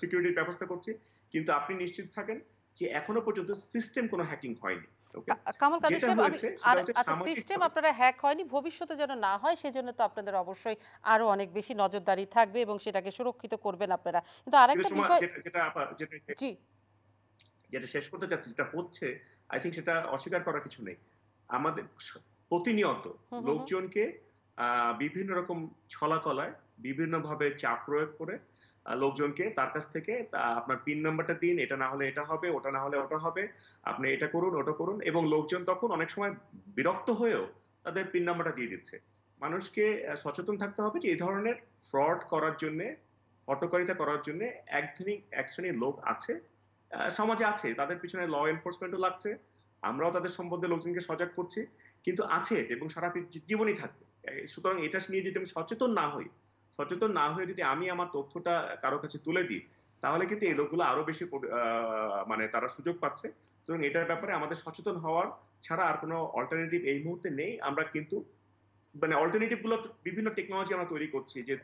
সিকিউরিটির ব্যবস্থা করছি। কিন্তু আপনি নিশ্চিত থাকেন যে এখনো পর্যন্ত সিস্টেম কোনো হ্যাকিং হয়নি। ওকে, কামাল কাদের যেটা সাহেব, আমি হয়েছে আর সেটা হচ্ছে আচ্ছা, সামাজিক সিস্টেম ভাবে। আপনারা হ্যাক হয়নি, ভবিষ্যতে যেন না হয় সেজন্য তো আপনাদের অবশ্যই আরো অনেক বেশি নজরদারি থাকবে এবং সেটাকে সুরক্ষিত করবেন আপনারা। কিন্তু কিন্তু আরেকটা সময় বিষয়। যেটা যেটা যেটা জি। যেটা শেষ করতে চাচ্ছি, যেটা হচ্ছে, আই থিঙ্ক সেটা অস্বীকার করার কিছু নেই। আমাদের প্রতিনিয়ত হুম হুম হুম। লোকজনকে বিভিন্ন রকম ছলাকলায় বিভিন্নভাবে চাপ প্রয়োগ করে লোকজনকে তার কাছ থেকে আপনার পিন নাম্বারটা দিন, এটা না হলে এটা হবে, ওটা না হলে ওটা হবে, আপনি এটা করুন ওটা করুন, এবং লোকজন তখন অনেক সময় বিরক্ত হয়েও তাদের পিন নাম্বারটা দিয়ে দিচ্ছে। মানুষকে সচেতন থাকতে হবে যে এই ধরনের ফ্রড করার জন্য, হটকারিতা করার জন্য এক শ্রেণীর লোক আছে, সমাজে আছে, তাদের পিছনে ল এনফোর্সমেন্টও লাগছে, আমরাও তাদের সম্বন্ধে লোকজনকে সজাগ করছি, কিন্তু আছে এবং সারা জীবনই থাকবে। সুতরাং এটা নিয়ে যদি আমি সচেতন না হয়ে যদি আমি আমার তথ্যটা কারো কাছে তুলে দিই, তাহলে কিন্তু এই লোকগুলো আরো বেশি মানে তারা সুযোগ পাচ্ছে। সুতরাং এটার ব্যাপারে আমাদের সচেতন হওয়ার ছাড়া আর কোনো অল্টারনেটিভ এই মুহূর্তে নেই। আমরা কিন্তু মানে অল্টারনেটিভ গুলো বিভিন্ন টেকনোলজি আমরা তৈরি করছি, যে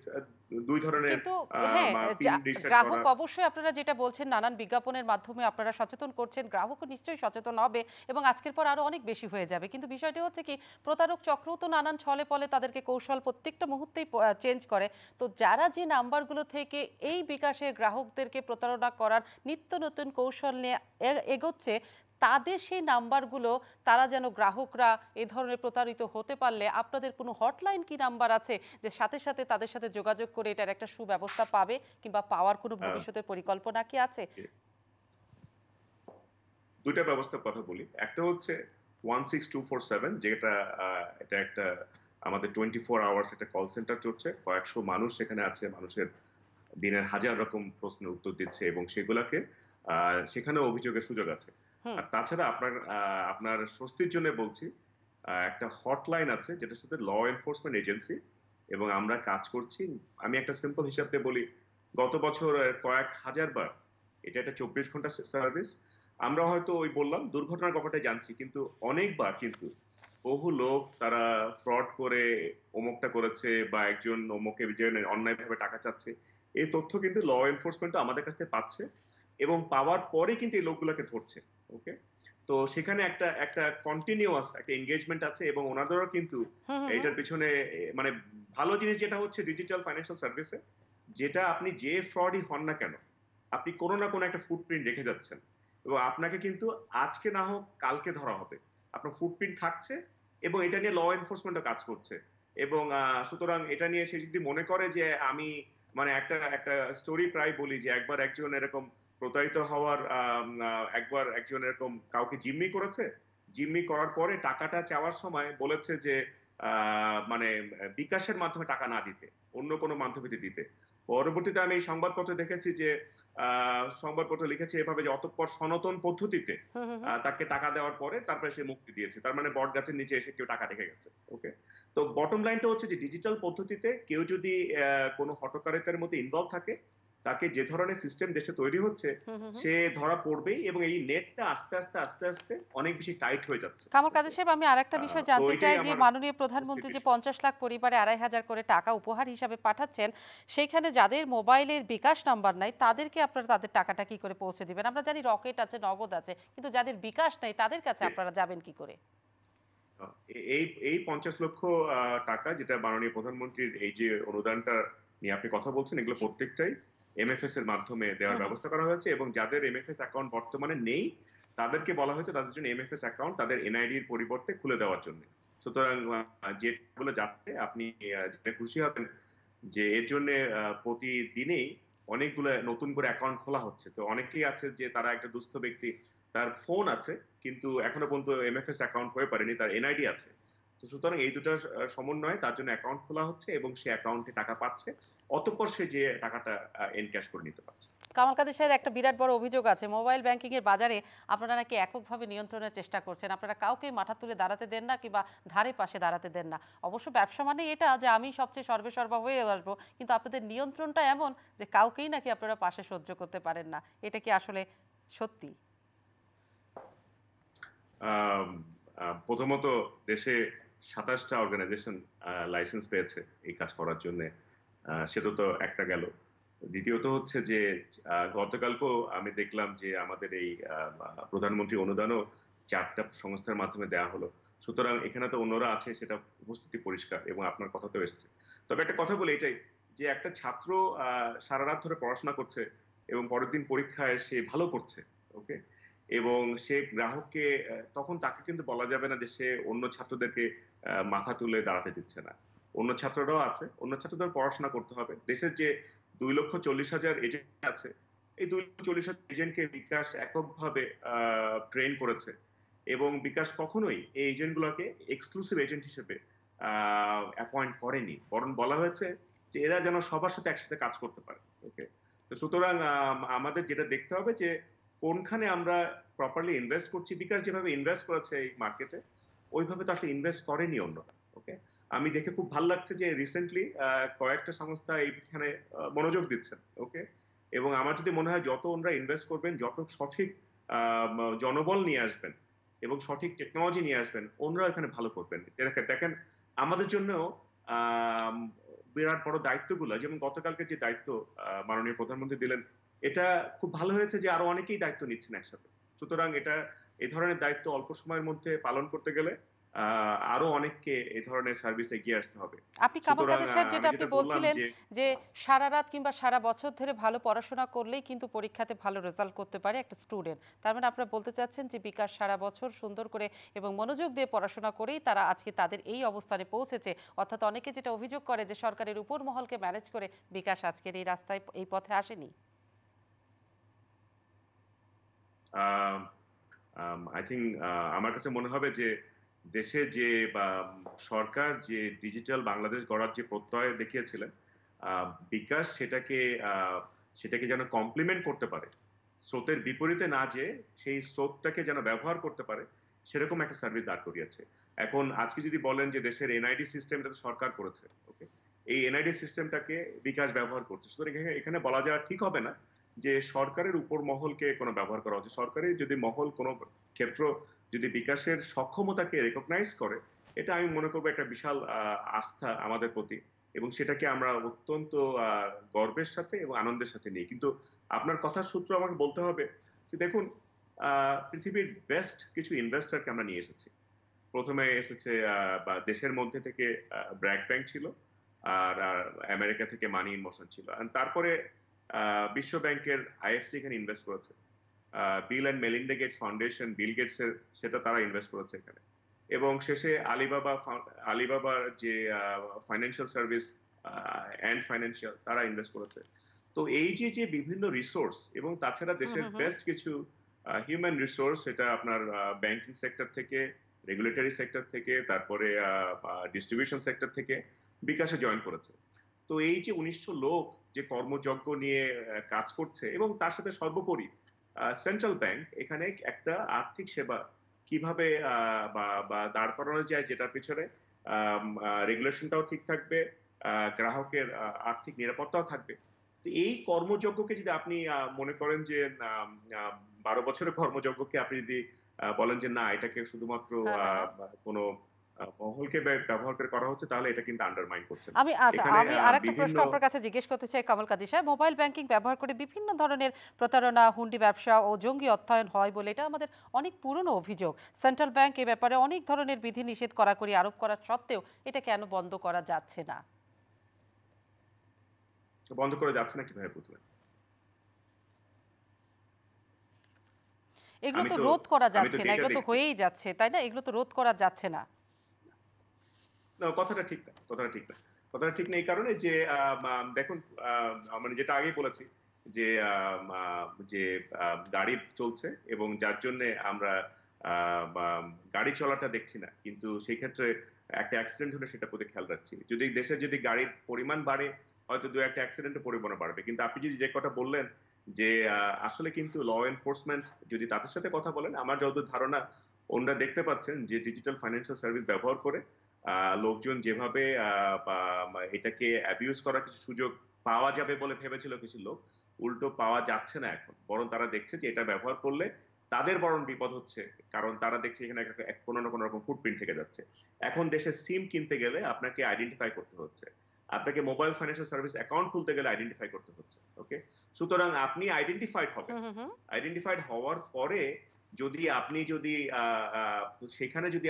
দুই ধরনের কিন্তু হ্যাঁ, পিন রিসেট গ্রাহক করা। অবশ্যই, আপনারা যেটা বলছেন নানান বিজ্ঞাপনের মাধ্যমে আপনারা সচেতন করছেন, গ্রাহকও নিশ্চয়ই সচেতন হবে এবং আজকের পর আরো অনেক বেশি হয়ে যাবে। কিন্তু বিষয়টি হচ্ছে কি, প্রতারক চক্রও তো নানান ছলে পলে তাদেরকে কৌশল প্রত্যেকটা মুহূর্তেই চেঞ্জ করে। তো যারা যে নাম্বারগুলো থেকে এই বিকাশের গ্রাহকদেরকে প্রতারণা করার নিত্য নতুন কৌশল নিয়ে এগোচ্ছে, তাদের সেই নাম্বারগুলো, তারা যেন গ্রাহকরা এ ধরনের প্রতারিত হতে পারলে আপনাদের কোনো হটলাইন কি নাম্বার আছে, যে সাথে সাথে তাদের সাথে যোগাযোগ করে এটার একটা সুব্যবস্থা পাবে কিংবা পাওয়ার কোনো আহ, ভবিষ্যতের পরিকল্পনা কি আছে? দুইটা ব্যবস্থার কথা বলি। একটা হচ্ছে 16247, যেটা এটা একটা আমাদের 24 আওয়ার্স একটা কল সেন্টার চলছে, কয়েকশো মানুষ সেখানে আছে, মানুষের দিনের হাজার রকম প্রশ্নের উত্তর দিচ্ছে, এবং সেগুলাকে সেখানে অভিযোগের সুযোগ আছে। হুম। আর তাছাড়া আপনার স্বস্তির জন্য বলছি, একটা হটলাইন আছে যেটার সাথে ল এনফোর্সমেন্ট এজেন্সি, এবং আমরা কাজ করছি। আমি একটা সিম্পল হিসাব দিয়ে বলি, গত বছর কয়েক হাজার বার, এটা একটা 24 ঘন্টা সার্ভিস। আমরা হয়তো ওই বললাম দুর্ঘটনার ব্যাপারটা জানছি, কিন্তু অনেকবার কিন্তু বহু লোক তারা ফ্রড করে অমুকটা করেছে, বা একজন অমুকে যে অন্যায়ভাবে টাকা চাচ্ছে, এই তথ্য কিন্তু ল এনফোর্সমেন্ট আমাদের কাছ থেকে পাচ্ছে, এবং পাওয়ার পরে কিন্তু এই লোকগুলোকে ধরছে। ওকে, তো সেখানে একটা একটা কন্টিনিউয়াস একটা এনগেজমেন্ট আছে, এবং ওনাদেরও কিন্তু হুম হুম হুম। এটার পিছনে মানে ভালো জিনিস যেটা হচ্ছে ডিজিটাল ফাইন্যান্সিয়াল সার্ভিসে যেটা আপনি যে ফ্রডই হন না কেন, আপনি কোনো না কোনো একটা ফুটপ্রিন্ট রেখে যাচ্ছেন। এবং আপনাকে কিন্তু আজকে না হোক কালকে ধরা হবে। আপনার ফুটপ্রিন্ট থাকছে এবং এটা নিয়ে ল এনফোর্সমেন্টও কাজ করছে। এবং সুতরাং এটা নিয়ে সে যদি মনে করে যে আমি মানে একটা একটা স্টোরি প্রায় বলি যে একবার একজন এরকম প্রতারিত হওয়ার একবার একজন এরকম কাউকে জিম্মি করেছে। জিম্মি করার পরে টাকাটা চাওয়ার সময় বলেছে যে মানে বিকাশের মাধ্যমে টাকা না দিতে, অন্য কোনো মাধ্যমে দিতে। পরবর্তীতে আমি এই সংবাদপত্রে দেখেছি যে সংবাদপত্র লিখেছে এভাবে যে অতঃপর সনাতন পদ্ধতিতে হুম, হুম, হুম। তাকে টাকা দেওয়ার পরে তারপরে সে মুক্তি দিয়েছে। তার মানে বট গাছের নিচে এসে কেউ টাকা রেখে গেছে। ওকে? তো বটম লাইনটা হচ্ছে যে ডিজিটাল পদ্ধতিতে কেউ যদি কোনো হঠকারিতার মধ্যে ইনভলভ থাকে, তাকে যে ধরনের সিস্টেম দেশে তৈরি হচ্ছে, হুম, হুম, হুম। সে ধরা পড়বেই এবং এই নেটটা আস্তে আস্তে অনেক বেশি টাইট হয়ে যাচ্ছে। কামাল ওকে? কাদের সাহেব, আমি আরেকটা বিষয় তো জানতে এটাই চাই যে আমার মাননীয় প্রধানমন্ত্রী যে এক্সপেকটেশন। ৫০ লাখ পরিবারে ২,৫০০ করে টাকা উপহার হিসাবে পাঠাচ্ছেন, সেইখানে যাদের মোবাইলে বিকাশ নাম্বার নাই তাদেরকে আপনারা তাদের টাকাটা কি করে পৌঁছে দিবেন? আমরা জানি রকেট আছে, নগদ আছে, কিন্তু যাদের বিকাশ নাই তাদের কাছে আপনারা যাবেন কি করে? এই এই ৫০ লক্ষ টাকা যেটা মাননীয় প্রধানমন্ত্রীর এই যে অনুদানটা নিয়ে আপনি কথা বলছেন, এগুলো জি। প্রত্যেকটাই এমএফএস এর মাধ্যমে হুম, দেওয়ার হুম। ব্যবস্থা করা হয়েছে এবং যাদের এমএফএস অ্যাকাউন্ট বর্তমানে নেই, তাদেরকে বলা হয়েছে তাদের জন্য এমএফএস অ্যাকাউন্ট তাদের এনআইডি এর পরিবর্তে খুলে দেওয়ার জন্য। সুতরাং যেগুলো যাচ্ছে আপনি জেনে খুশি হবেন যে এর জন্য প্রতিদিনেই অনেকগুলো নতুন করে অ্যাকাউন্ট খোলা হচ্ছে। তো অনেকেই আছে যে তারা একটা দুস্থ ব্যক্তি, তার ফোন আছে কিন্তু এখনো পর্যন্ত এমএফএস অ্যাকাউন্ট হয়ে পারেনি, তার এনআইডি আছে। তো সুতরাং এই দুটার সমন্বয়ে তার জন্য অ্যাকাউন্ট খোলা হচ্ছে এবং সে অ্যাকাউন্টে টাকা পাচ্ছে। অতঃপর সে যে টাকাটা এনক্যাশ করে নিতে পারছে। কামাল কাদের সাহেব, একটা বিরাট বড় অভিযোগ আছে, মোবাইল ব্যাংকিং এর বাজারে আপনারা নাকি এককভাবে নিয়ন্ত্রণের চেষ্টা করছেন। আপনারা কাউকে মাথা তুলে দাঁড়াতে দেন না কিংবা ধারে পাশে দাঁড়াতে দেন না। অবশ্য ব্যবসা মানে এটা যে আমি সবচেয়ে সর্বেসর্বা হয়ে আসবো, কিন্তু আপনাদের নিয়ন্ত্রণটা এমন যে কাউকেই নাকি আপনারা পাশে সহ্য করতে পারেন না। এটা কি আসলে সত্যি? আম প্রথমত দেশে ২৭ টা অর্গানাইজেশন লাইসেন্স পেয়েছে এই কাজ করার জন্যে। সেটা তো একটা গেল। দ্বিতীয়ত হচ্ছে যে গতকালকেও আমি দেখলাম যে আমাদের এই প্রধানমন্ত্রী অনুদানও ৪ টা সংস্থার মাধ্যমে দেয়া হলো। সুতরাং এখানে তো অন্যরা আছে সেটা উপস্থিতি পরিষ্কার এবং আপনার কথাতেও এসেছে। তবে একটা কথা বলি এটাই যে একটা ছাত্র আ সারারাত ধরে পড়াশোনা করছে এবং পরের দিন পরীক্ষায় সে ভালো করছে। ওকে? এবং সে গ্রাহককে তখন তাকে কিন্তু বলা যাবে না যে সে অন্য ছাত্রদেরকে মাথা তুলে দাঁড়াতে দিচ্ছে না। অন্য ছাত্ররাও আছে। অন্য ছাত্রদের পড়াশোনা করতে হবে। দেশের যে ২,৪০,০০০ এজেন্ট আছে, এই ২,৪০,০০০ এজেন্টকে বিকাশ এককভাবে আ ট্রেন করেছে। এবং বিকাশ কখনোই এই এজেন্টগুলোকে এক্সক্লুসিভ এজেন্ট হিসেবে আ অ্যাপয়েন্ট করেনি। বরং বলা হয়েছে যে এরা যেন সবার সাথে একসাথে কাজ করতে পারে। ওকে? তো সুতরাং আমাদের যেটা দেখতে হবে যে কোনখানে আমরা প্রপারলি ইনভেস্ট করছি। বিকাশ যেভাবে ইনভেস্ট করেছে এই মার্কেটে, ওইভাবে তো আসলে ইনভেস্ট করেনি অন্যরা। ওকে? আমি দেখে খুব ভাল লাগছে যে রিসেন্টলি কয়েকটা সংস্থা এইখানে মনোযোগ দিচ্ছেন। ওকে? এবং আমার যদি মনে হয় যত ওনারা ইনভেস্ট করবেন, যত সঠিক আ জনবল নিয়ে আসবেন এবং সঠিক টেকনোলজি নিয়ে আসবেন, ওনারাও এখানে ভালো করবেন। দেখেন আমাদের জন্যও আম বিরাট বড় দায়িত্বগুলা যেমন গতকালকে যে দায়িত্ব মাননীয় প্রধানমন্ত্রী দিলেন, এটা খুব ভালো হয়েছে যে আরো অনেকেই দায়িত্ব নিচ্ছেন একসাথে। সুতরাং এটা এই ধরনের দায়িত্ব অল্প সময়ের মধ্যে পালন করতে গেলে আরো অনেককে এই ধরনের সার্ভিস এগিয়ে আসতে হবে। আপনি কামাল সুতরাং কাদের সাহেব, যেটা আমি আপনি যেটা বললাম বলছিলেন যে যে সারা রাত কিংবা সারা বছর ধরে ভালো পড়াশোনা করলেই কিন্তু পরীক্ষাতে ভালো রেজাল্ট করতে পারে একটা স্টুডেন্ট, তার মানে আপনারা বলতে চাচ্ছেন যে বিকাশ সারা বছর সুন্দর করে এবং মনোযোগ দিয়ে পড়াশোনা করেই তারা আজকে তাদের এই অবস্থানে পৌঁছেছে। অর্থাৎ অনেকে যেটা অভিযোগ করে যে সরকারের উপর মহলকে ম্যানেজ করে বিকাশ আজকের এই রাস্তায় এই পথে আসেনি। আম আই থিংক আমার কাছে মনে হবে যে দেশে যে বা সরকার যে ডিজিটাল বাংলাদেশ গড়ার যে প্রত্যয় দেখিয়েছিলেন, আ বিকাশ সেটাকে যেন কমপ্লিমেন্ট করতে পারে। স্রোতের বিপরীতে না যেয়ে সেই স্রোতটাকে যেন ব্যবহার করতে পারে, সেরকম একটা সার্ভিস দাঁড় করিয়েছে। এখন আজকে যদি বলেন যে দেশের এনআইডি সিস্টেমটা তো সরকার করেছে। ওকে? এই এনআইডি সিস্টেমটাকে বিকাশ ব্যবহার করছে। সুতরাং এখানে বলা যাওয়া ঠিক হবে না যে সরকারের উপর মহলকে কোনো ব্যবহার করা হচ্ছে। সরকারি যদি মহল কোনো ক্ষেত্র যদি বিকাশের সক্ষমতাকে রেকগনাইজ করে, এটা আমি মনে করব একটা বিশাল আস্থা আমাদের প্রতি এবং সেটাকে আমরা অত্যন্ত আ গর্বের সাথে এবং আনন্দের সাথে নিই। কিন্তু আপনার কথার সূত্র আমাকে বলতে হবে যে দেখুন আ পৃথিবীর বেস্ট কিছু ইনভেস্টরকে আমরা নিয়ে এসেছি। ১ম এ এসেছে বা দেশের মধ্যে থেকে ব্র্যাক ব্যাংক ছিল। আর আমেরিকা থেকে মানি ইন মোশন ছিল। আর তারপরে বিশ্ব ব্যাংকের আইএফসি এখানে ইনভেস্ট করেছে। Bill and Melinda Gates foundation, বিল গেটসের, সেটা তারা ইনভেস্ট করেছে এখানে। এবং শেষে আলিবাবার যে ফাইন্যান্সিয়াল সার্ভিস অ্যান্ড ফাইন্যান্সিয়াল, তারা ইনভেস্ট করেছে। তো এই যে বিভিন্ন রিসোর্স, এবং তাছাড়া হুম দেশের হুম হুম বেস্ট কিছু হিউম্যান রিসোর্স, সেটা আপনার ব্যাংকিং সেক্টর থেকে, রেগুলেটরি সেক্টর থেকে, তারপরে ডিস্ট্রিবিউশন সেক্টর থেকে বিকাশে জয়েন করেছে। তো এই যে ১৯০০ লোক যে কর্মযজ্ঞ নিয়ে কাজ করছে, এবং তার সাথে সর্বোপরি সেন্ট্রাল ব্যাংক এখানে একটা আর্থিক সেবা কিভাবে বা দাঁড় করানো যায়, যেটার পিছনে রেগুলেশনটাও ঠিক থাকবে, গ্রাহকের আর্থিক নিরাপত্তাও থাকবে। তো এই কর্মযজ্ঞকে যদি আপনি মনে করেন যে ১২ বছরের কর্মযজ্ঞকে আপনি যদি বলেন যে না, এটাকে শুধুমাত্র হ্যাঁ হ্যাঁ হ্যাঁ কোনো মহলকে ব্যবহার করে করা হচ্ছে, তাহলে এটা কিন্তু আন্ডারমাইন করছেন। আচ্ছা, এখানে আমি আরেকটা বিভিন্ন প্রশ্ন আপনার কাছে জিজ্ঞেস করতে চাই কামাল কাদির সাহেব। মোবাইল ব্যাংকিং ব্যবহার করে বিভিন্ন ধরনের প্রতারণা, হুন্ডি ব্যবসা ও জঙ্গি অর্থায়ন হয় বলে এটা আমাদের অনেক পুরনো অভিযোগ। সেন্ট্রাল ব্যাংক এ ব্যাপারে অনেক ধরনের বিধিনিষেধ কড়াকড়ি আরোপ করার সত্ত্বেও এটা কেন বন্ধ করা যাচ্ছে না? বন্ধ করে যাচ্ছে না কিভাবে বুঝলেন? এগুলো আমি তো তো রোধ করা আমি তো যাচ্ছে না, ডেটা এগুলো তো দেখছি। হয়েই যাচ্ছে, তাই না? এগুলো তো রোধ করা যাচ্ছে না। না, কথাটা ঠিক না, কথাটা ঠিক না। কথাটা ঠিক না এই কারণে যে দেখুন, মানে যেটা আগেই বলেছি যে যে গাড়ি চলছে, এবং যার জন্য আমরা গাড়ি চলাটা দেখছি না, কিন্তু সেই ক্ষেত্রে একটা অ্যাক্সিডেন্ট হলে সেটার প্রতি খেয়াল রাখছি। যদি দেশে যদি গাড়ির পরিমাণ বাড়ে, হয়তো দু একটা অ্যাক্সিডেন্টের পরিমাণও বাড়বে। কিন্তু আপনি যদি যে কথা বললেন যে আসলে কিন্তু ল এনফোর্সমেন্ট যদি তাদের সাথে কথা বলেন, আমার যতদূর ধারণা ওনারা দেখতে পাচ্ছেন যে ডিজিটাল ফাইন্যান্সিয়াল সার্ভিস ব্যবহার করে লোকজন যেভাবে এটাকে অ্যাবিউজ করার কিছু সুযোগ পাওয়া যাবে বলে ভেবেছিল কিছু লোক, উল্টো পাওয়া যাচ্ছে না এখন। বরং তারা দেখছে যে এটা ব্যবহার করলে তাদের বরং বিপদ হচ্ছে। কারণ তারা দেখছে এখানে কোনো না কোনো রকম ফুটপ্রিন্ট থেকে যাচ্ছে। এখন দেশে সিম কিনতে গেলে আপনাকে আইডেন্টিফাই করতে হচ্ছে। আপনাকে মোবাইল ফাইন্যান্সিয়াল সার্ভিস অ্যাকাউন্ট খুলতে গেলে আইডেন্টিফাই করতে হচ্ছে। ওকে? সুতরাং আপনি আইডেন্টিফাইড হবেন। হুম হুম হুম আইডেন্টিফাইড হওয়ার পরে আপনি যদি সেখানে যদি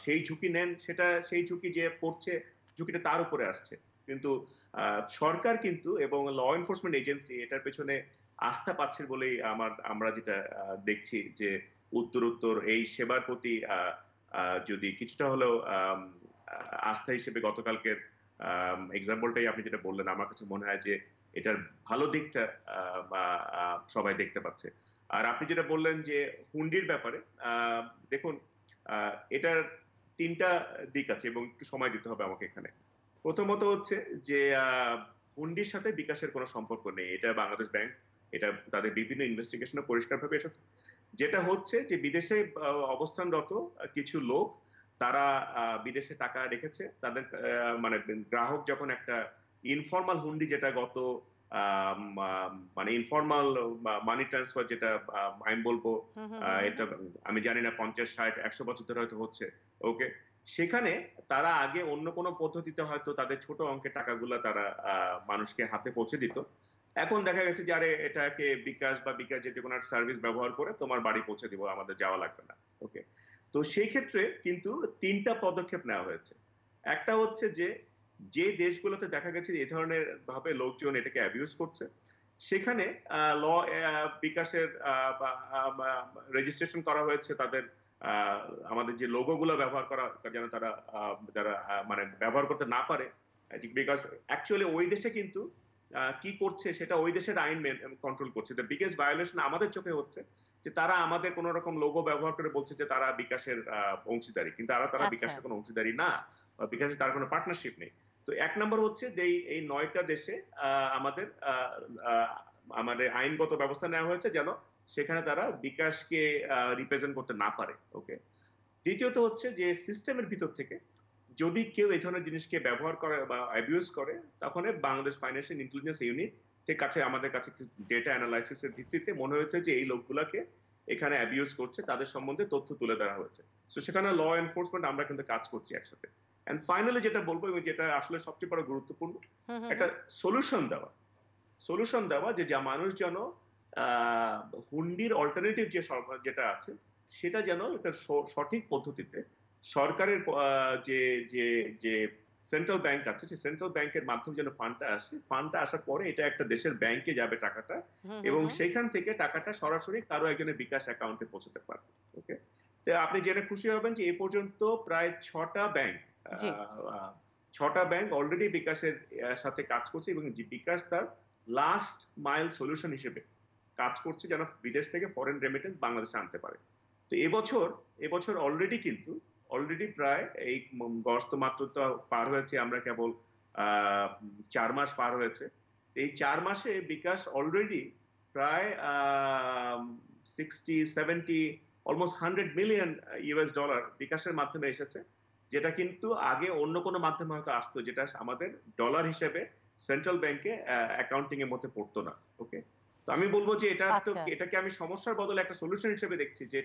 সেই ঝুঁকি নেন, সেই ঝুঁকি যে পড়ছে, ঝুঁকিটা তার উপরে আসছে। কিন্তু সরকার কিন্তু, এবং ল এনফোর্সমেন্ট এজেন্সি এটার পেছনে আস্থা পাচ্ছে বলেই আমরা যেটা দেখছি যে উত্তরোত্তর এই সেবার প্রতি যদি কিছুটা হলেও আস্থা হিসেবে গতকালকের এক্সাম্পলটাই আপনি যেটা বললেন, আমার কাছে মনে হয় যে এটার ভালো দিকটা সবাই দেখতে পাচ্ছে। আর আপনি যেটা বললেন যে হুন্ডির ব্যাপারে, দেখুন, এটার ৩টা দিক আছে, এবং একটু সময় দিতে হবে আমাকে এখানে। প্রথমত হচ্ছে যে হুন্ডির সাথে বিকাশের কোনো সম্পর্ক নেই। এটা বাংলাদেশ ব্যাংক, এটা তাদের বিভিন্ন ইনভেস্টিগেশনে পরিষ্কারভাবে এসেছে। যেটা হচ্ছে যে বিদেশে অবস্থানরত কিছু লোক, তারা বিদেশে টাকা রেখেছে। তাদের মানে গ্রাহক যখন একটা ইনফরমাল হুন্ডি, যেটা গত মানে ইনফরমাল মানি ট্রান্সফার, যেটা আমি বলবো হুম হুম হুম হুম এটা আমি জানি না ৫০, ৬০, ১০০ বছর ধরে হয়তো হচ্ছে। ওকে? সেখানে তারা আগে অন্য কোনো পদ্ধতিতে হয়তো তাদের ছোট অঙ্কের টাকাগুলা তারা মানুষকে হাতে পৌঁছে দিত। এখন দেখা গেছে যে আরে এটাকে বিকাশ বা বিকাশ যে কোনো একটা সার্ভিস ব্যবহার করে তোমার বাড়ি পৌঁছে দিব, আমাদের যাওয়া লাগবে না। ওকে? তো সেই ক্ষেত্রে কিন্তু ৩টা পদক্ষেপ নেওয়া হয়েছে। একটা হচ্ছে যে দেশগুলোতে দেখা গেছে যে এ ধরনের ভাবে লোকজন এটাকে অ্যাবিউজ করছে, সেখানে ল বিকাশের রেজিস্ট্রেশন করা হয়েছে তাদের, আমাদের যে লোগো গুলো ব্যবহার করা যেন তারা যারা মানে ব্যবহার করতে না পারে, বিকজ অ্যাকচুয়ালি ওই দেশে কিন্তু কি করছে সেটা ওই দেশের আইন কন্ট্রোল করছে। দ্য বিগেস্ট ভায়োলেশন আমাদের চোখে হচ্ছে যে তারা আমাদের কোন রকম লোগো ব্যবহার করে বলছে যে তারা বিকাশের অংশীদারি, কিন্তু তারা আচ্ছা বিকাশের কোনো অংশীদারি না, বা বিকাশের তার কোনো পার্টনারশিপ নেই। তো ১ নম্বর হচ্ছে যে এই ৯টা দেশে আমাদের আমাদের আইনগত ব্যবস্থা নেওয়া হয়েছে যেন সেখানে তারা বিকাশকে রিপ্রেজেন্ট করতে না পারে। ওকে? দ্বিতীয়ত হচ্ছে যে সিস্টেমের ভিতর থেকে যদি কেউ এই ধরনের জিনিসকে ব্যবহার করে বা অ্যাবিউজ করে, তখন বাংলাদেশ ফাইন্যান্সিয়াল ইন্টেলিজেন্স ইউনিট এর কাছে আমাদের কাছে ডেটা অ্যানালাইসিস এর ভিত্তিতে মনে হয়েছে যে এই লোকগুলাকে এখানে অ্যাবিউজ করছে, তাদের সম্বন্ধে তথ্য তুলে ধরা হয়েছে। সো সেখানে ল এনফোর্সমেন্ট আমরা কিন্তু কাজ করছি একসাথে। এন্ড ফাইনালি যেটা বলবো, এবং যেটা আসলে সবচেয়ে বড় গুরুত্বপূর্ণ, হুম হুম একটা হুম সলিউশন দেওয়া যে যা মানুষ যেন হুন্ডির অল্টারনেটিভ যেটা আছে সেটা যেন এটা সঠিক পদ্ধতিতে সরকারের যে যে যে সেন্ট্রাল ব্যাংক আছে, সেই সেন্ট্রাল ব্যাংকের মাধ্যমে যেন ফান্ডটা আসে, ফান্ডটা আসার পরে এটা একটা দেশের ব্যাংকে যাবে টাকাটা, হুম হুম এবং হুম সেইখান থেকে টাকাটা সরাসরি কারো একজনের বিকাশ অ্যাকাউন্টে পৌঁছতে পারবে। ওকে, তো আপনি জেনে খুশি হবেন যে এই পর্যন্ত প্রায় 6টা ব্যাংক জি 6টা ব্যাংক অলরেডি বিকাশের সাথে কাজ করছে, এবং যে বিকাশ তার লাস্ট মাইল সলিউশন হিসেবে কাজ করছে যেন বিদেশ থেকে ফরেন রেমিটেন্স বাংলাদেশে আনতে পারে। তো এবছর অলরেডি প্রায় এই গস্ত মাত্র তো পার হয়েছে, আমরা কেবল 4 মাস পার হয়েছে। এই 4 মাসে বিকাশ অলরেডি প্রায় 60-70 অলমোস্ট $100 মিলিয়ন বিকাশের মাধ্যমে এসেছে, যেটা কিন্তু আগে অন্য কোনো মাধ্যমে হয়তো আসতো, যেটা আমাদের ডলার হিসেবে সেন্ট্রাল ব্যাংকে অ্যাকাউন্টিং এর মধ্যে পড়তো না। ওকে, তো আমি বলবো যে আচ্ছা এটাকে আমি সমস্যার বদলে একটা সলিউশন হিসেবে দেখছি, যে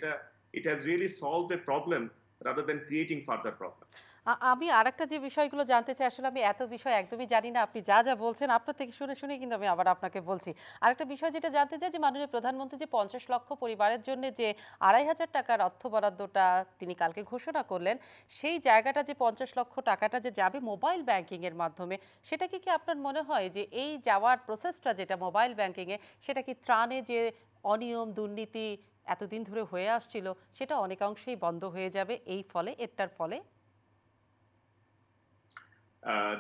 it has really solved A problem rather than creating further problem. আমি আরেকটা যে বিষয়গুলো জানতে চাই, আসলে আমি এত বিষয় একদমই জানি না, আপনি যা যা বলছেন আপনার থেকে শুনে শুনে কিন্তু আমি আবার আপনাকে বলছি। আরেকটা বিষয় যেটা জানতে চাই, যে মাননীয় প্রধানমন্ত্রী যে 50 লক্ষ পরিবারের জন্য যে 2,500 টাকার অর্থ বরাদ্দটা তিনি কালকে ঘোষণা করলেন, সেই জায়গাটা যে 50 লক্ষ টাকাটা যে যাবে মোবাইল ব্যাংকিং এর মাধ্যমে, সেটা কি আপনার মনে হয় যে এই যাওয়ার প্রসেসটা যেটা মোবাইল ব্যাংকিং এ, সেটা কি ত্রাণে যে অনিয়ম দুর্নীতি এতদিন ধরে হয়ে আসছিল সেটা অনেকাংশেই বন্ধ হয়ে যাবে এই ফলে, এটার ফলে?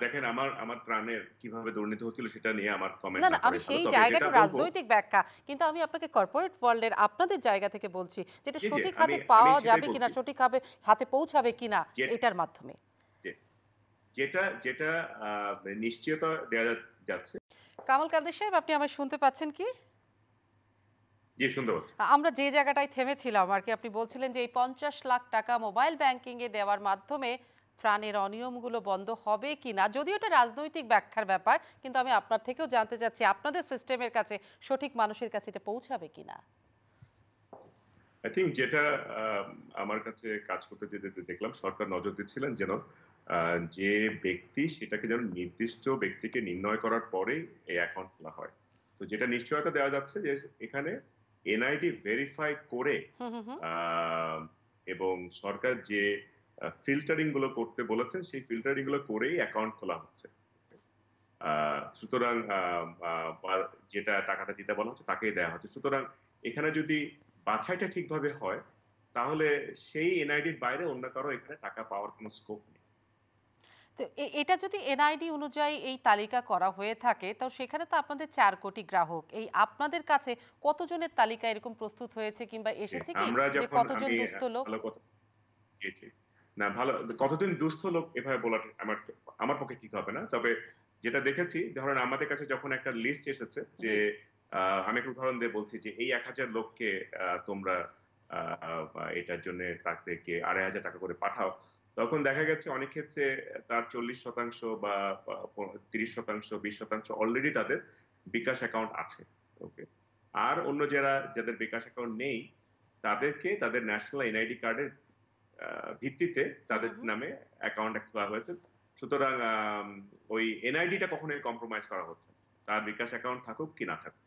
দেখেন, আমার ত্রাণের কিভাবে দুর্নীতি হচ্ছিল সেটা নিয়ে আমার কমেন্ট না, না না, আমি করে ভালো। সেই তবে যেটা জায়গাটা বলবো, রাজনৈতিক ব্যাখ্যা। কিন্তু আমি আপনাকে কর্পোরেট ওয়ার্ল্ডের আপনাদের জায়গা থেকে বলছি, যেটা জি, জি, সঠিক আমি হাতে আমি পাওয়া সেটাই যাবে কিনা, বলছি। সঠিকভাবে হাতে পৌঁছাবে কিনা যে এটার মাধ্যমে। যে- যেটা যেটা নিশ্চয়তা দেওয়া যাচ্ছে। কামাল কাদের সাহেব, আপনি আমায় শুনতে পাচ্ছেন কি? জি, শুনতে পাচ্ছি। আমরা যে জায়গাটায় থেমেছিলাম আর কি, আপনি বলছিলেন যে এই 50 লাখ টাকা মোবাইল ব্যাংকিং এ দেওয়ার মাধ্যমে ত্রাণের অনিয়মগুলো বন্ধ হবে কিনা, যদিও এটা রাজনৈতিক ব্যাখ্যার ব্যাপার, কিন্তু আমি আপনার থেকেও জানতে চাচ্ছি আপনাদের সিস্টেমের কাছে, সঠিক মানুষের কাছে এটা পৌঁছাবে কিনা। আই থিংক যেটা আহ, আমার কাছে কাজ করতে যেতে দেখলাম, সরকার নজর দিচ্ছিলেন যেন যে ব্যক্তি সেটাকে যেন নির্দিষ্ট ব্যক্তিকে নির্ণয় করার পরেই এই অ্যাকাউন্ট খোলা হয়। তো যেটা নিশ্চয়তা দেওয়া যাচ্ছে যে এখানে এনআইডি ভেরিফাই করে হুম হুম হুম আহ, এবং সরকার যে ফিল্টারিং গুলো করতে বলেছেন সেই ফিল্টারিং গুলো করেই অ্যাকাউন্ট খোলা হচ্ছে। সুতরাং যেটা টাকাটা দিতে বলা হচ্ছে তাকেই দেওয়া হচ্ছে। সুতরাং এখানে যদি বাছাইটা ঠিকভাবে হয়, তাহলে সেই এনআইডির বাইরে অন্য কারো এখানে টাকা পাওয়ার কোনো স্কোপ নেই। তো এটা যদি এনআইডি অনুযায়ী এই তালিকা করা হয়ে থাকে, তো সেখানে তো আপনাদের 4 কোটি গ্রাহক, এই আপনাদের কাছে কতজনের তালিকা এরকম প্রস্তুত হয়েছে কিংবা জি, এসেছে কি, আমরা যে যখন কতজন আমি দুস্থ লোক? ভালো কথা, জি, জি। না, ভালো, কতদিন দুস্থ লোক এভাবে বলার আমার পক্ষে ঠিক হবে না। তবে যেটা দেখেছি, ধরেন আমাদের কাছে যখন একটা লিস্ট এসেছে যে জি আমি একটা উদাহরণ দিয়ে বলছি যে এই 1,000 লোককে তোমরা এটার জন্য তাদেরকে 2,500 টাকা করে পাঠাও। তখন দেখা গেছে অনেক ক্ষেত্রে তার 40% বা 30%, 20% অলরেডি তাদের বিকাশ অ্যাকাউন্ট আছে। ওকে, আর অন্য যাদের বিকাশ অ্যাকাউন্ট নেই, তাদেরকে তাদের ন্যাশনাল এনআইডি কার্ডের ভিত্তিতে হুম তাদের হুম হুম। নামে অ্যাকাউন্ট খোলা হয়েছে। সুতরাং ওই এনআইডিটা কখনোই কম্প্রোমাইজ করা হচ্ছে না, তার বিকাশ অ্যাকাউন্ট থাকুক কি না থাকুক।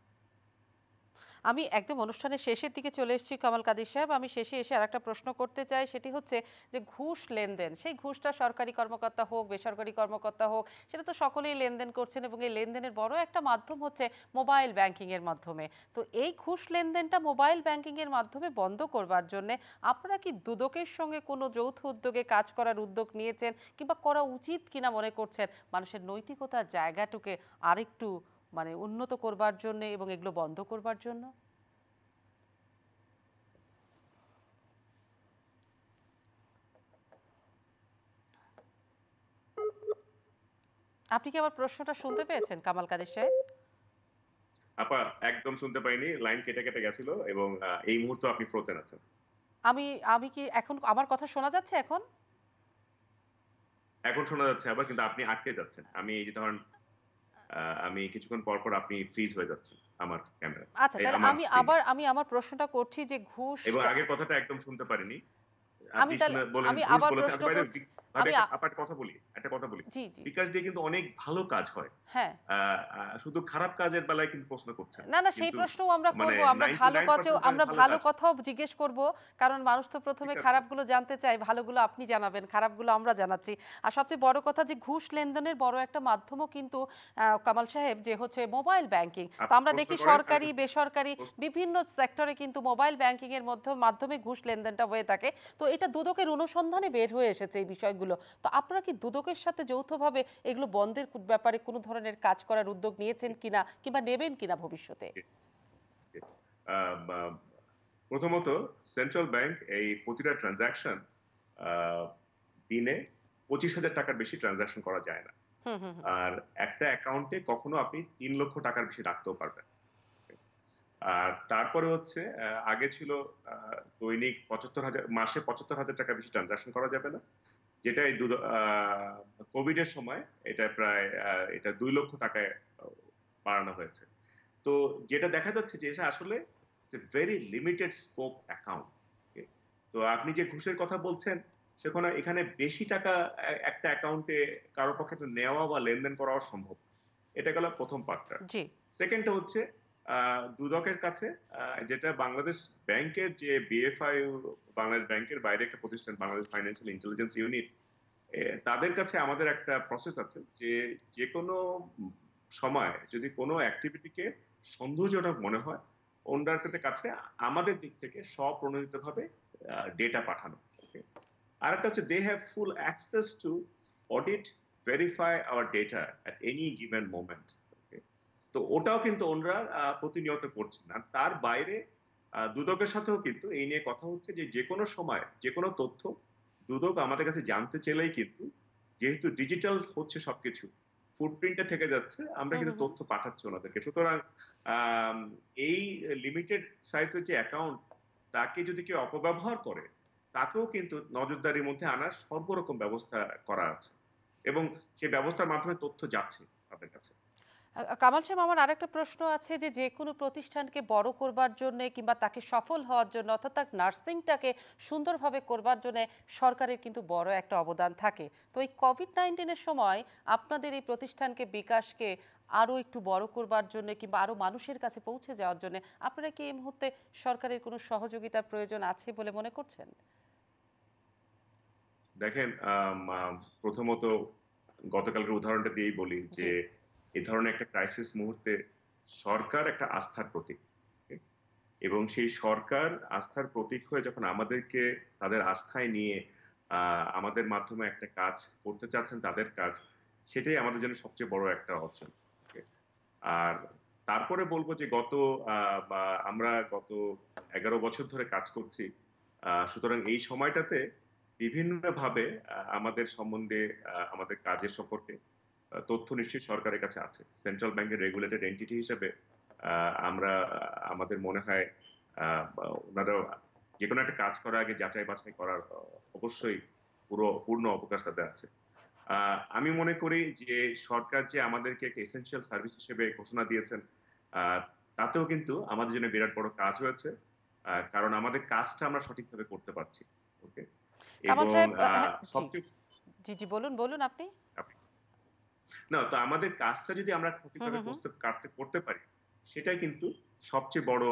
আমি একদম অনুষ্ঠানের শেষের দিকে চলে এসেছি কামাল কাদির সাহেব, আমি শেষে এসে আরেকটা প্রশ্ন করতে চাই, সেটি হচ্ছে যে ঘুষ লেনদেন, সেই ঘুষটা সরকারি কর্মকর্তা হোক বেসরকারি কর্মকর্তা হোক, সেটা তো সকলেই লেনদেন করছেন, এবং এই লেনদেনের বড় একটা মাধ্যম হচ্ছে মোবাইল ব্যাংকিং এর মাধ্যমে। তো এই ঘুষ লেনদেনটা মোবাইল ব্যাংকিং এর মাধ্যমে বন্ধ করবার জন্য আপনারা কি দুদকের সঙ্গে কোনো যৌথ উদ্যোগে কাজ করার উদ্যোগ নিয়েছেন, কিংবা করা উচিত কিনা মনে করছেন, মানুষের নৈতিকতার জায়গাটুকে আরেকটু উন্নত করবার জন্য এবং এগুলো বন্ধ করবার জন্য? আপনি কি আমার প্রশ্নটা শুনতে পেয়েছেন কামাল কাদের সাহেব? আপা, একদম শুনতে পাইনি, লাইন কেটে কেটে গেছিল, এবং এই মুহূর্তে আপনি ফ্রোজেন আছেন। আমি আমি কি এখন আমার কথা শোনা যাচ্ছে এখন? এখন শোনা যাচ্ছে আবার, কিন্তু আপনি আটকে যাচ্ছেন। আমি এই যে ধরেন আমি কিছুক্ষণ পর পর আপনি ফ্রিজ হয়ে যাচ্ছেন আমার ক্যামেরা, আচ্ছা, এই তাহলে আমার স্ক্রিনে। আমি আমার প্রশ্নটা করছি যে ঘুষ, এবং আগের কথাটা একদম শুনতে পারিনি। আমি আপনি তাহলে বলেন আমি ঘুষ আবার বলেছেন। প্রশ্ন আচ্ছা, বাইরে করছি। ভাবি আমি একটা কথা বলি। জি, জি। বিকাশ দিয়ে কিন্তু অনেক ভালো কাজ হয়। হ্যাঁ। আ আ শুধু খারাপ কাজের বেলায় কিন্তু প্রশ্ন করছেন না। না, না সেই কিন্তু প্রশ্নও আমরা মানে করব। আমরা ভালো কথাও 99% কাজ ভালো কাজ। কথাও জিজ্ঞেস করব। কারণ মানুষ তো ১ম ঠিক এ আছে। খারাপগুলো জানতে চায়, ভালোগুলো আপনি জানাবেন, খারাপগুলো আমরা জানাচ্ছি। আর সবচেয়ে বড় কথা যে ঘুষ লেনদেনের বড় একটা মাধ্যমও কিন্তু কামাল সাহেব যে হচ্ছে মোবাইল ব্যাংকিং। তো আপনি আমরা প্রশ্ন দেখি করেন, আমি সরকারি, প্রশ্ন বেসরকারি প্রশ্ন বিভিন্ন সেক্টরে কিন্তু মোবাইল ব্যাংকিং এর মাধ্যমে ঘুষ লেনদেনটা হয়ে থাকে। তো এটা দুদকের অনুসন্ধানে বের হয়ে এসেছে এই বিষয়গুলো। তো আপনারা কি দুদকের সাথে যৌথভাবে এগুলো বন্ধের ব্যাপারে কোনো ধরনের কাজ করার উদ্যোগ নিয়েছেন কিনা কিংবা নেবেন কিনা ভবিষ্যতে? জি, জি। আ বা প্রথমত সেন্ট্রাল ব্যাংক এই প্রতিটা ট্রান্সেকশন আ দিনে ৳২৫,০০০ বেশি ট্রান্সেকশন করা যায় না। হুম, হুম, হুম। আর একটা অ্যাকাউন্টে কখনো আপনি ৳৩,০০,০০০ বেশি রাখতেও পারবেন না। আর তারপরে হচ্ছে আগে ছিল আ দৈনিক ৭৫,০০০ মাসে ৳৭৫,০০০ বেশি ট্রান্সেকশন করা যাবে না। যেটা এই কোভিড এর সময় এটা প্রায় এটা ৳২,০০,০০০ আ বাড়ানো হয়েছে। তো যেটা দেখা যাচ্ছে যে এটা আসলে it's a very limited scope account. Okay? তো আপনি যে ঘুষের কথা বলছেন, সেখানে এখানে বেশি টাকা একটা অ্যাকাউন্টে কারো পক্ষে তো নেওয়া বা লেনদেন করাও সম্ভব। এটা গেল ১ম পার্টটা। জি। 2nd টা হচ্ছে আ দুদকের কাছে আ যেটা বাংলাদেশ ব্যাংকের যে বিএফআইউ বাংলাদেশ ব্যাংকের বাইরে একটা প্রতিষ্ঠান বাংলাদেশ ফাইন্যান্সিয়াল ইন্টেলিজেন্স ইউনিট তাদের কাছে আমাদের একটা প্রসেস আছে যে যেকোনো সময় যদি কোনো অ্যাক্টিভিটিকে সন্দেহজনক মনে হয় ওনাদের কাছে আমাদের দিক থেকে স্বপ্রণোদিতভাবে ডেটা পাঠানো। ওকে? আরেকটা হচ্ছে they have full access to audit verify our data at any given moment. Okay? তো ওটাও কিন্তু ওনারা প্রতিনিয়ত করছেন। আর তার বাইরে দুদকের সাথেও কিন্তু এই নিয়ে কথা হচ্ছে যে যেকোনো সময় যেকোনো তথ্য দুদক আমাদের কাছে জানতে চাইলেই কিন্তু যেহেতু ডিজিটাল হচ্ছে সবকিছু ফুটপ্রিন্টে থেকে যাচ্ছে আমরা হুম, কিন্তু হুম, হুম। তথ্য পাঠাচ্ছি ওনাদেরকে। সুতরাং আম এই লিমিটেড সাইজের যে অ্যাকাউন্ট তাকে যদি কেউ অপব্যবহার করে তাকেও কিন্তু নজরদারির মধ্যে আনার সর্বরকম ব্যবস্থা করা আছে। এবং সেই ব্যবস্থার মাধ্যমে তথ্য যাচ্ছে তাদের কাছে। কামাল সাহেব আমার আরেকটা প্রশ্ন আছে যে যেকোনো প্রতিষ্ঠানকে বড় করবার জন্যে কিংবা তাকে সফল হওয়ার জন্য অর্থাৎ তার নার্সিংটাকে সুন্দরভাবে করবার জন্যে সরকারের কিন্তু বড় একটা অবদান থাকে। তো এই কোভিড-19 সময় আপনাদের এই প্রতিষ্ঠানকে বিকাশকে আরো একটু বড় করবার জন্যে কিংবা আরো মানুষের কাছে পৌঁছে যাওয়ার জন্যে আপনারা কি এই মুহূর্তে সরকারের কোনো সহযোগিতার প্রয়োজন আছে বলে মনে করছেন? দেখেন প্রথমত গতকালকের উদাহরণটা দিয়েই বলি জি। যে এ ধরনের একটা ক্রাইসিস মুহূর্তে সরকার একটা আস্থার প্রতীক। ওকে? এবং সেই সরকার আস্থার প্রতীক হয়ে যখন আমাদেরকে তাদের আস্থায় নিয়ে আমাদের মাধ্যমে একটা কাজ করতে চাচ্ছেন তাদের কাজ, সেটাই আমাদের জন্য সবচেয়ে বড় একটা অর্জন। ওকে? আর তারপরে বলব যে আ বা আমরা গত ১১ বছর ধরে কাজ করছি। সুতরাং এই সময়টাতে বিভিন্নভাবে আমাদের সম্বন্ধে আমাদের কাজের সম্পর্কে তথ্য নিশ্চয়ই সরকারের কাছে আছে। সেন্ট্রাল ব্যাংকের রেগুলেটেড এন্টিটি হিসেবে আ আমরা আমাদের মনে হয় বা উনারাও যেকোনো একটা কাজ করার আগে যাচাই-বাছাই করার অবশ্যই পূর্ণ অবকাশ তাদের আছে। আ আমি মনে করি যে সরকার যে আমাদেরকে একটা এসেনশিয়াল সার্ভিস হিসেবে ঘোষণা দিয়েছেন, আ তাতেও কিন্তু আমাদের জন্য বিরাট বড় কাজ হয়েছে। কারণ আমাদের কাজটা আমরা সঠিকভাবে করতে পারছি। ওকে? কামাল এবং সাহেব হ্যাঁ, জি। সবচেয়ে জি, জি বলুন, বলুন আপনি। না তো আমাদের কাজটা যদি আমরা হুম, সঠিকভাবে হুম, হুম। করতে পারি, সেটাই কিন্তু সবচেয়ে বড়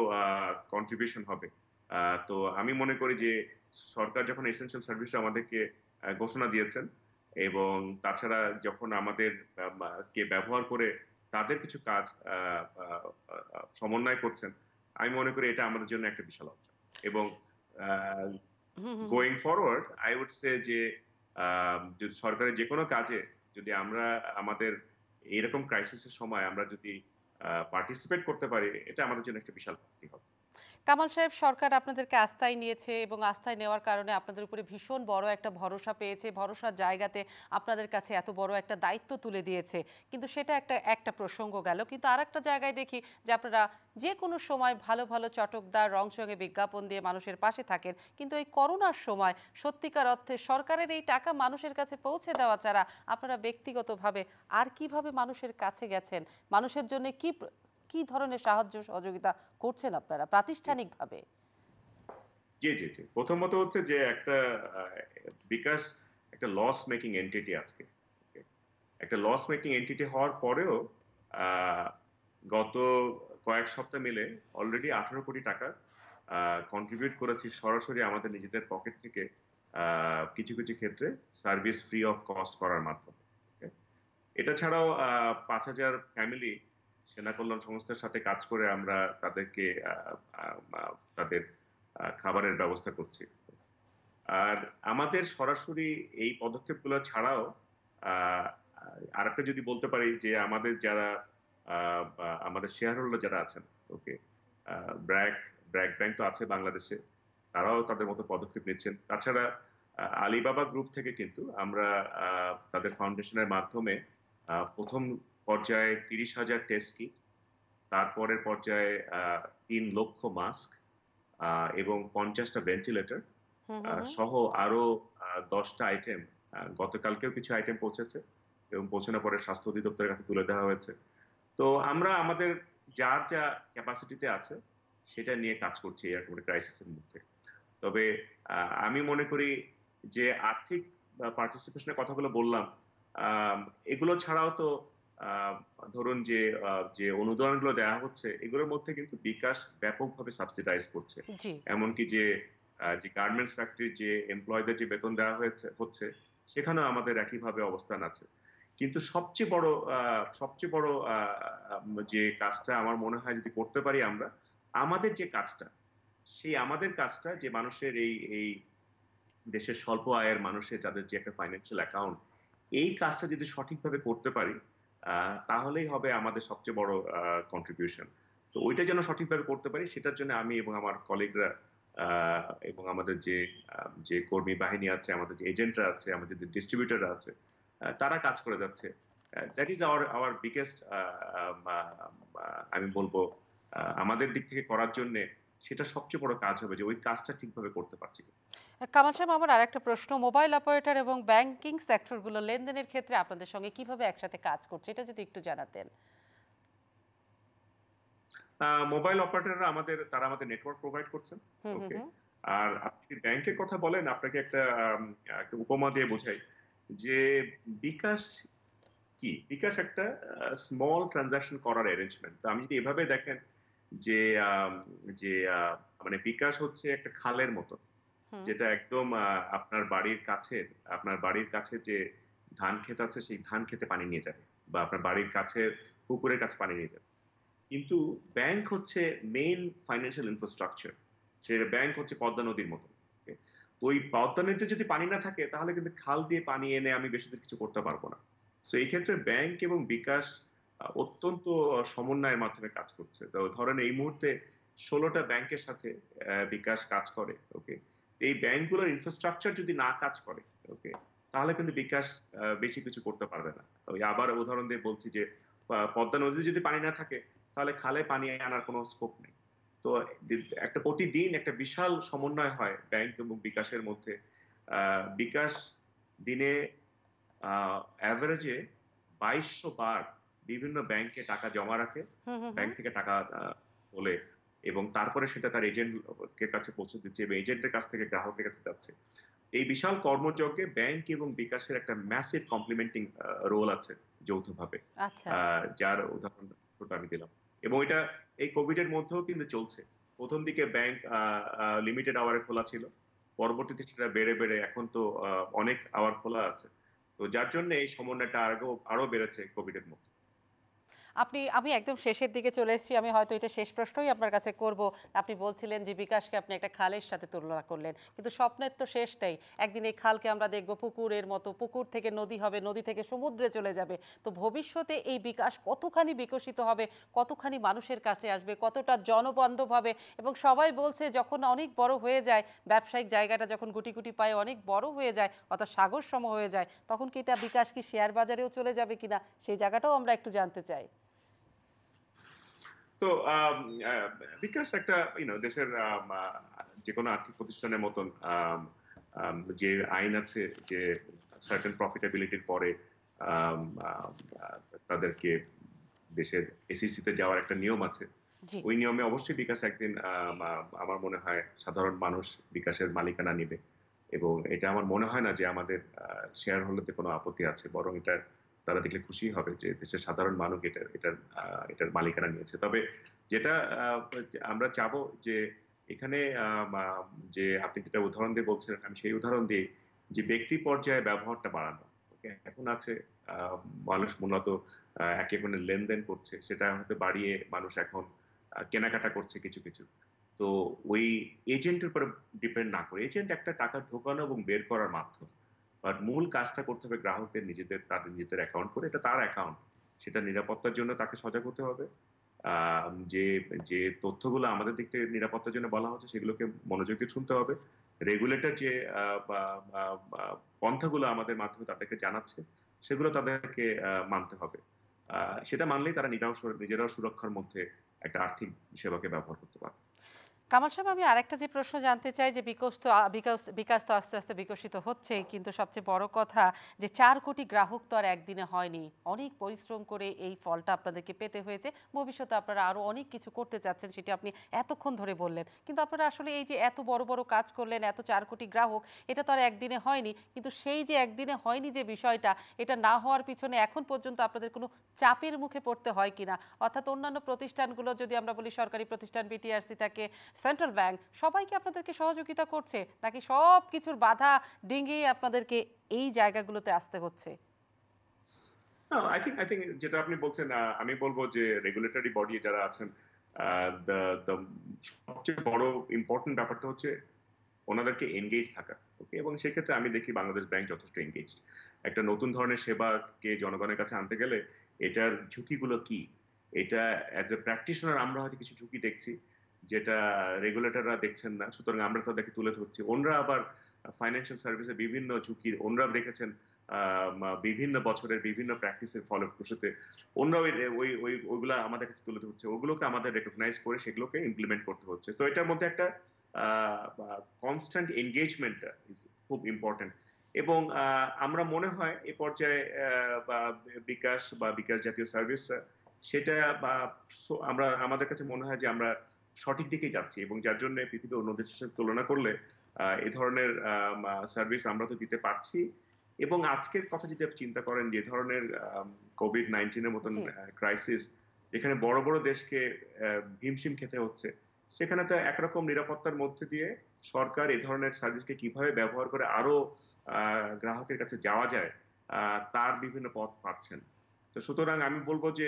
কন্ট্রিবিউশন হবে। আ তো আমি মনে করি যে সরকার যখন এসেনশিয়াল সার্ভিস আমাদেরকে ঘোষণা দিয়েছেন এবং তাছাড়া যখন আমাদের আ মা কে ব্যবহার করে তাদের কিছু কাজ আ আ সমন্বয় করছেন, আমি মনে করি এটা আমাদের জন্য একটা বিশাল অর্জন। এবং uh hmm, hmm, hmm. Going forward I would say যে যদি সরকারের যেকোনো কাজে যদি আমরা আমাদের এরকম ক্রাইসিস এর সময় আমরা যদি পার্টিসিপেট করতে পারি, এটা আমাদের জন্য একটা বিশাল প্রাপ্তি হবে। কামাল সাহেব সরকার আপনাদেরকে আস্থায় নিয়েছে এবং আস্থায় নেওয়ার কারণে আপনাদের উপরে ভীষণ বড় একটা ভরসা পেয়েছে, ভরসার জায়গাতে আপনাদের কাছে এত বড় একটা দায়িত্ব তুলে দিয়েছে। কিন্তু সেটা একটা একটা প্রসঙ্গ গেল, কিন্তু আর একটা জায়গায় দেখি যে আপনারা যে কোনো সময় ভালো ভালো চটকদার রংচঙে বিজ্ঞাপন দিয়ে মানুষের পাশে থাকেন, কিন্তু এই করোনার সময় সত্যিকার অর্থে সরকারের এই টাকা মানুষের কাছে পৌঁছে দেওয়া ছাড়া আপনারা ব্যক্তিগতভাবে আর কিভাবে মানুষের কাছে গেছেন, মানুষের জন্য কি ধরনের সাহায্য সহযোগিতা করছেন আপনারা জি, প্রাতিষ্ঠানিকভাবে? জি। প্রথমত হচ্ছে যে একটা আ বিকাশ একটা লস মেকিং এন্টিটি আজকে। Okay? একটা লস মেকিং এন্টিটি হওয়ার পরেও আহ, গত কয়েক সপ্তাহ মিলে অলরেডি 18 কোটি টাকা কন্ট্রিবিউট করেছি সরাসরি আমাদের নিজেদের পকেট থেকে, কিছু কিছু ক্ষেত্রে সার্ভিস ফ্রি অফ কস্ট করার মাধ্যমে। Okay? এটা ছাড়াও 5,000 ফ্যামিলি সেনা কল্যাণ সংস্থার সাথে কাজ করে আমরা তাদেরকে তাদের খাবারের ব্যবস্থা করছি। আর আমাদের সরাসরি এই পদক্ষেপগুলো ছাড়াও আহ, আরেকটা যদি বলতে পারি যে আমাদের যারা আমাদের শেয়ার হোল্ডার যারা আছেন, ওকে, ব্র্যাক ব্র্যাক ব্যাংক তো আছে বাংলাদেশে, তারাও তাদের মতো পদক্ষেপ নিচ্ছেন। তাছাড়া আলিবাবা গ্রুপ থেকে কিন্তু আমরা তাদের ফাউন্ডেশনের মাধ্যমে প্রথম পর্যায়ে 30,000 টেস্ট কিট, তারপরের পর্যায়ে 3 লক্ষ মাস্ক এবং 50টা ভেন্টিলেটর হুম হুম হুম। সহ আরো 10টা আইটেম, গতকালকেও কিছু আইটেম পৌঁছেছে এবং পৌঁছানোর পরে স্বাস্থ্য অধিদপ্তরের কাছে তুলে দেওয়া হয়েছে। তো আমরা আমাদের যার যা ক্যাপাসিটিতে আছে সেটা নিয়ে কাজ করছি এরকম একটা ক্রাইসিসের মধ্যে। তবে আমি মনে করি যে আর্থিক পার্টিসিপেশনের কথাগুলো বললাম, আম, এগুলো ছাড়াও তো আহ, ধরুন যে যে অনুদানগুলো দেওয়া হচ্ছে এগুলোর মধ্যে কিন্তু বিকাশ ব্যাপকভাবে সাবসিডাইজ করছে। জি। এমনকি যে যে গার্মেন্টস ফ্যাক্টরির যে এমপ্লয়ীদের যে বেতন দেওয়া হচ্ছে সেখানেও আমাদের একইভাবে অবস্থান আছে। কিন্তু সবচেয়ে বড় যে কাজটা আমার মনে হয় যদি করতে পারি আমরা, আমাদের যে কাজটা, সেই আমাদের কাজটা যে মানুষের এই এই দেশের স্বল্প আয়ের মানুষের যাদের যে একটা ফাইন্যান্সিয়াল অ্যাকাউন্ট, এই কাজটা যদি সঠিকভাবে করতে পারি তাহলেই হবে আমাদের সবচেয়ে বড় কন্ট্রিবিউশন। তো ওইটা যেন সঠিকভাবে করতে পারি সেটার জন্য আমি এবং আমার কলিগরা এবং আমাদের যে যে কর্মী বাহিনী আছে, আমাদের যে এজেন্টরা আছে, আমাদের যে ডিস্ট্রিবিউটাররা আছে, তারা কাজ করে যাচ্ছে। That is our our biggest, আমি বলবো আমাদের দিক থেকে করার জন্য সেটা সবচেয়ে বড় কাজ হবে যে ওই কাজটা ঠিকভাবে করতে পারছি কিনা। কামাল সাহেব, আমার আরেকটা প্রশ্ন, মোবাইল অপারেটর এবং ব্যাংকিং সেক্টরগুলো লেনদেনের ক্ষেত্রে আপনাদের সঙ্গে কিভাবে একসাথে কাজ করছে এটা যদি একটু জানাতেন। মোবাইল অপারেটররা তারা আমাদের নেটওয়ার্ক প্রোভাইড করছেন। হুম হুম ওকে। হুম। আর আপনি যদি ব্যাংকের কথা বলেন, আপনাকে একটা উপমা দিয়ে বোঝাই যে বিকাশ কি। বিকাশ একটা স্মল ট্রানজাকশন করার অ্যারেঞ্জমেন্ট। তো আমি যদি এভাবে দেখেন যে আম, যে মানে বিকাশ হচ্ছে একটা খালের মতো, হুম। যেটা একদম আপনার বাড়ির কাছে যে ধান ক্ষেত আছে সেই ধান খেতে পানি নিয়ে যাবে, বা আপনার বাড়ির কাছে পুকুরের কাছে পানি নিয়ে যাবে। কিন্তু ব্যাংক হচ্ছে মেইন ফাইন্যান্সিয়াল ইনফ্রাস্ট্রাকচার। সে ব্যাংক হচ্ছে পদ্মা নদীর মতো। Okay? তো ওই পদ্মা নদীতে যদি পানি না থাকে তাহলে কিন্তু খাল দিয়ে পানি এনে আমি বেশি দূর কিছু করতে পারবো না। তো এই ক্ষেত্রে ব্যাংক এবং বিকাশ অত্যন্ত সমন্বয়ের মাধ্যমে কাজ করছে। তো ধরেন এই মুহূর্তে 16টা ব্যাংকের সাথে বিকাশ কাজ করে। ওকে। এই ব্যাংকগুলোর ইনফ্রাস্ট্রাকচার যদি না কাজ করে, ওকে, তাহলে কিন্তু বিকাশ বেশি কিছু করতে পারবে না। ওই আবার উদাহরণ দিয়ে বলছি যে পদ্মা নদীতে যদি পানি না থাকে তাহলে খালে পানি আনার কোনো স্কোপ নেই। তো একটা প্রতিদিন একটা বিশাল সমন্বয় হয় ব্যাংক এবং বিকাশের মধ্যে। বিকাশ দিনে অ্যাভারেজে 2200 বার বিভিন্ন ব্যাংকে টাকা জমা রাখে, হুম হুম হুম। ব্যাংক থেকে টাকা তোলে এবং তারপরে সেটা তার এজেন্টের কাছে পৌঁছে দিচ্ছে এবং এজেন্টের কাছ থেকে গ্রাহকের কাছে যাচ্ছে। এই বিশাল কর্মযজ্ঞে ব্যাংক এবং বিকাশের একটা ম্যাসিভ কমপ্লিমেন্টিং রোল আছে যৌথভাবে, আচ্ছা। যার উদাহরণ আমি দিলাম। এবং এটা এই কোভিড এর মধ্যেও কিন্তু চলছে। প্রথম দিকে ব্যাংক লিমিটেড আওয়ারে খোলা ছিল, পরবর্তীতে সেটা বেড়ে বেড়ে এখন তো অনেক আওয়ার খোলা আছে। তো যার জন্য এই সমন্বয়টা আরো বেড়েছে কোভিড এর মধ্যে। আমি একদম শেষের দিকে চলে এসেছি, আমি হয়তো এটা শেষ প্রশ্নই আপনার কাছে করব। আপনি বলছিলেন যে বিকাশকে আপনি একটা খালের সাথে তুলনা করলেন, কিন্তু স্বপ্নের তো শেষ নেই। একদিন এই খালকে আমরা দেখব পুকুরের মতো, পুকুর থেকে নদী হবে, নদী থেকে সমুদ্রে চলে যাবে। তো ভবিষ্যতে এই বিকাশ কতখানি বিকশিত হবে, কতখানি মানুষের কাছে আসবে, কতটা জনবান্ধব হবে, এবং সবাই বলছে যখন অনেক বড় হয়ে যায়, ব্যবসায়িক জায়গাটা যখন গুটি গুটি পায়ে অনেক বড় হয়ে যায়, অর্থাৎ সাগর সম হয়ে যায়, তখন কি এটা বিকাশ কি শেয়ার বাজারেও চলে যাবে কিনা সেই জায়গাটাও আমরা একটু জানতে চাই। তো আহ, বিকাশ একটা দেশের যে কোনো আর্থিক প্রতিষ্ঠানের মতন যে আইন আছে যে সার্টেন প্রফিটেবিলিটির পরে আম, আম, তাদেরকে দেশের এসিসি তে যাওয়ার একটা নিয়ম আছে। জি। ওই নিয়মে অবশ্যই বিকাশ একদিন আমার মনে হয় সাধারণ মানুষ বিকাশের মালিকানা নিবে। এবং এটা আমার মনে হয় না যে আমাদের শেয়ার হোল্ডারদের কোনো আপত্তি আছে, বরং এটা তারা দেখলে খুশি হবে যে দেশের সাধারণ মানুষ এটার মালিকানা নিয়েছে। তবে যেটা আমরা চাবো যে এখানে যে আপনি যেটা উদাহরণ দিয়ে বলছিলেন, আমি সেই উদাহরণ দিই যে ব্যক্তি পর্যায়ে ব্যবহারটা বাড়ানো। ওকে, এখন আছে আহ, মানুষ মূলত একে অন্যের লেনদেন করছে, সেটা হয়তো বাড়িয়ে মানুষ এখন কেনাকাটা করছে কিছু কিছু। তো ওই এজেন্টের উপরে ডিপেন্ড না করে, এজেন্ট একটা টাকা ঢোকানো এবং বের করার মাধ্যম, বাট মূল কাজটা করতে হবে গ্রাহকদের তাদের নিজেদের অ্যাকাউন্ট করে, এটা তার অ্যাকাউন্ট, সেটা নিরাপত্তার জন্য তাকে সজাগ হতে হবে। যে যে তথ্যগুলো আমাদের দিক থেকে নিরাপত্তার জন্য বলা হচ্ছে সেগুলোকে মনোযোগ দিয়ে শুনতে হবে। রেগুলেটর যে পন্থাগুলো আমাদের মাধ্যমে তাদেরকে জানাচ্ছে সেগুলো তাদেরকে মানতে হবে। সেটা মানলেই তারা নিজেরাও সুরক্ষার মধ্যে একটা আর্থিক সেবাকে ব্যবহার করতে পারবে। কামাল সাহেব, আমি আরেকটা যে প্রশ্ন জানতে চাই যে বিকাশ তো আস্তে আস্তে বিকশিত হচ্ছে, কিন্তু সবচেয়ে বড় কথা যে 4 কোটি গ্রাহক তো আর একদিনে হয়নি। অনেক পরিশ্রম করে এই ফলটা আপনাদেরকে পেতে হয়েছে। ভবিষ্যতে আপনারা আরও অনেক কিছু করতে চাচ্ছেন, সেটি আপনি এতক্ষণ ধরে বললেন। কিন্তু আপনারা আসলে এই যে এত বড় বড় কাজ করলেন, এত 4 কোটি গ্রাহক, এটা তো আর একদিনে হয়নি। কিন্তু সেই যে একদিনে হয়নি যে বিষয়টা, এটা না হওয়ার পিছনে এখন পর্যন্ত আপনাদের কোনো চাপের মুখে পড়তে হয় কিনা? অর্থাৎ অন্যান্য প্রতিষ্ঠানগুলো, যদি আমরা বলি সরকারি প্রতিষ্ঠান, বিটিআরসি থাকে, সেন্ট্রাল ব্যাংক, সবাইকে আপনাদেরকে সহযোগিতা করছে, নাকি সব কিছুর বাধা ডিঙ্গিয়ে আপনাদেরকে এই জায়গাগুলোতে আসতে হচ্ছে? আই থিঙ্ক যেটা আপনি বলছেন, আমি বলবো যে রেগুলেটরি বডি যারা আছেন, সবচেয়ে বড় ইম্পর্টেন্ট ব্যাপারটা হচ্ছে ওনাদেরকে এনগেজ থাকা। ওকে, এবং সেক্ষেত্রে আমি দেখি বাংলাদেশ ব্যাংক যথেষ্ট এনগেজড। একটা নতুন ধরনের সেবাকে জনগণের কাছে আনতে গেলে এটার ঝুঁকিগুলো কি, এটা অ্যাজ এ প্র্যাকটিশনার আমরা হয়তো কিছু ঝুঁকি দেখছি যেটা রেগুলেটররা দেখছেন না, সুতরাং আমরা তাদেরকে তুলে ধরছি। ওনরা আবার ফাইন্যান্সিয়াল সার্ভিসে বিভিন্ন ঝুঁকি ওনরা দেখেছেন বিভিন্ন বছরের বিভিন্ন প্র্যাকটিসের ফলপ্রসূতে, ওনরা ওইগুলা আমাদের কাছে তুলে ধরছে, ওগুলোকে আমাদের রেকগনাইজ করে সেগুলোকে ইমপ্লিমেন্ট করতে হচ্ছে। তো এটার মধ্যে একটা কনস্ট্যান্ট এনগেজমেন্ট ইজ খুব ইম্পর্টেন্ট। এবং আমরা মনে হয় এ পর্যায়ে বিকাশ জাতীয় সার্ভিসরা সেটা আমরা আমাদের কাছে মনে হয় যে আমরা সঠিক দিকেই যাচ্ছি, এবং যার জন্য পৃথিবীর অন্য দেশের সাথে তুলনা করলে এই ধরনের সার্ভিস আমরা তো দিতে পারছি। এবং আজকের কথা যদি আপনি চিন্তা করেন, যে ধরনের কোভিড-19 মতন ক্রাইসিস, যেখানে বড় বড় দেশকে হিমশিম খেতে হচ্ছে, সেখানে তো একরকম নিরাপত্তার মধ্যে দিয়ে সরকার এই ধরনের সার্ভিসকে কিভাবে ব্যবহার করে আরো গ্রাহকের কাছে যাওয়া যায় তার বিভিন্ন পথ পাচ্ছেন। তো সুতরাং আমি বলবো যে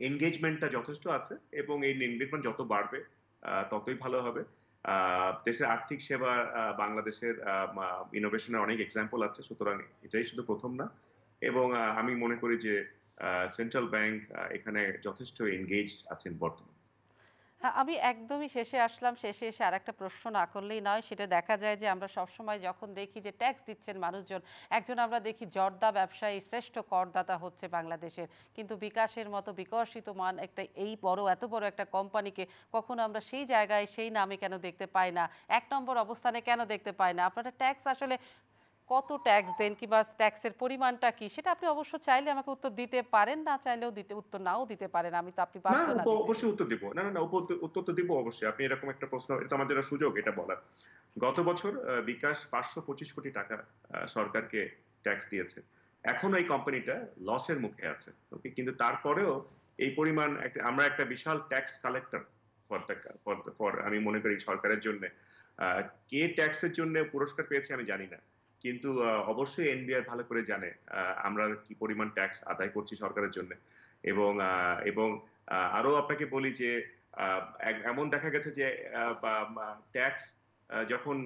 এনগেজমেন্টটা যথেষ্ট আছে, এবং এই এনগেজমেন্ট যত বাড়বে ততই ভালো হবে। দেশের আর্থিক সেবা, বাংলাদেশের ইনোভেশনের অনেক এক্সাম্পল আছে, সুতরাং এটাই শুধু প্রথম না। এবং আমি মনে করি যে সেন্ট্রাল ব্যাংক এখানে যথেষ্ট এনগেজড আছেন বর্তমানে। হ্যাঁ, আমি একদমই শেষে আসলাম। শেষে এসে আরেকটা প্রশ্ন না করলেই নয়। সেটা দেখা যায় যে আমরা সবসময় যখন দেখি যে ট্যাক্স দিচ্ছেন মানুষজন, একজন আমরা দেখি জর্দা ব্যবসায়ী শ্রেষ্ঠ করদাতা হচ্ছে বাংলাদেশের, কিন্তু বিকাশের মতো বিকশিত মান একটা এত বড় একটা কোম্পানিকে কখনো আমরা সেই জায়গায় সেই নামে কেন দেখতে পাই না, 1 নম্বর অবস্থানে কেন দেখতে পাই না? আপনারা ট্যাক্স আসলে কত ট্যাক্স দেন, কিংবা ট্যাক্সের পরিমাণটা কি, সেটা আপনি অবশ্য চাইলে আমাকে উত্তর দিতে পারেন, না চাইলেও উত্তর নাও দিতে পারেন। আমি তো, আপনি না, বাধ্য না দিতে। অবশ্যই উত্তর দিব। না, না, না, উত্তর তো দিব অবশ্যই। আপনি এরকম একটা প্রশ্ন, এটা আমাদের সুযোগ এটা বলার। গত বছর বিকাশ 525 কোটি টাকা সরকারকে ট্যাক্স দিয়েছে। এখনো এই কোম্পানিটা লসের মুখে আছে। ওকে, কিন্তু তারপরেও এই পরিমাণ আমরা একটা বিশাল ট্যাক্স কালেক্টর ফর আমি মনে করি সরকারের জন্য। কে ট্যাক্সের জন্য পুরস্কার পেয়েছে আমি জানি না, কিন্তু অবশ্যই এনবিআর ভালো করে জানে আমরা কি পরিমাণ ট্যাক্স আদায় করছি সরকারের জন্য। এবং আরো আপনাকে বলি যে এমন দেখা গেছে যে ট্যাক্স যখন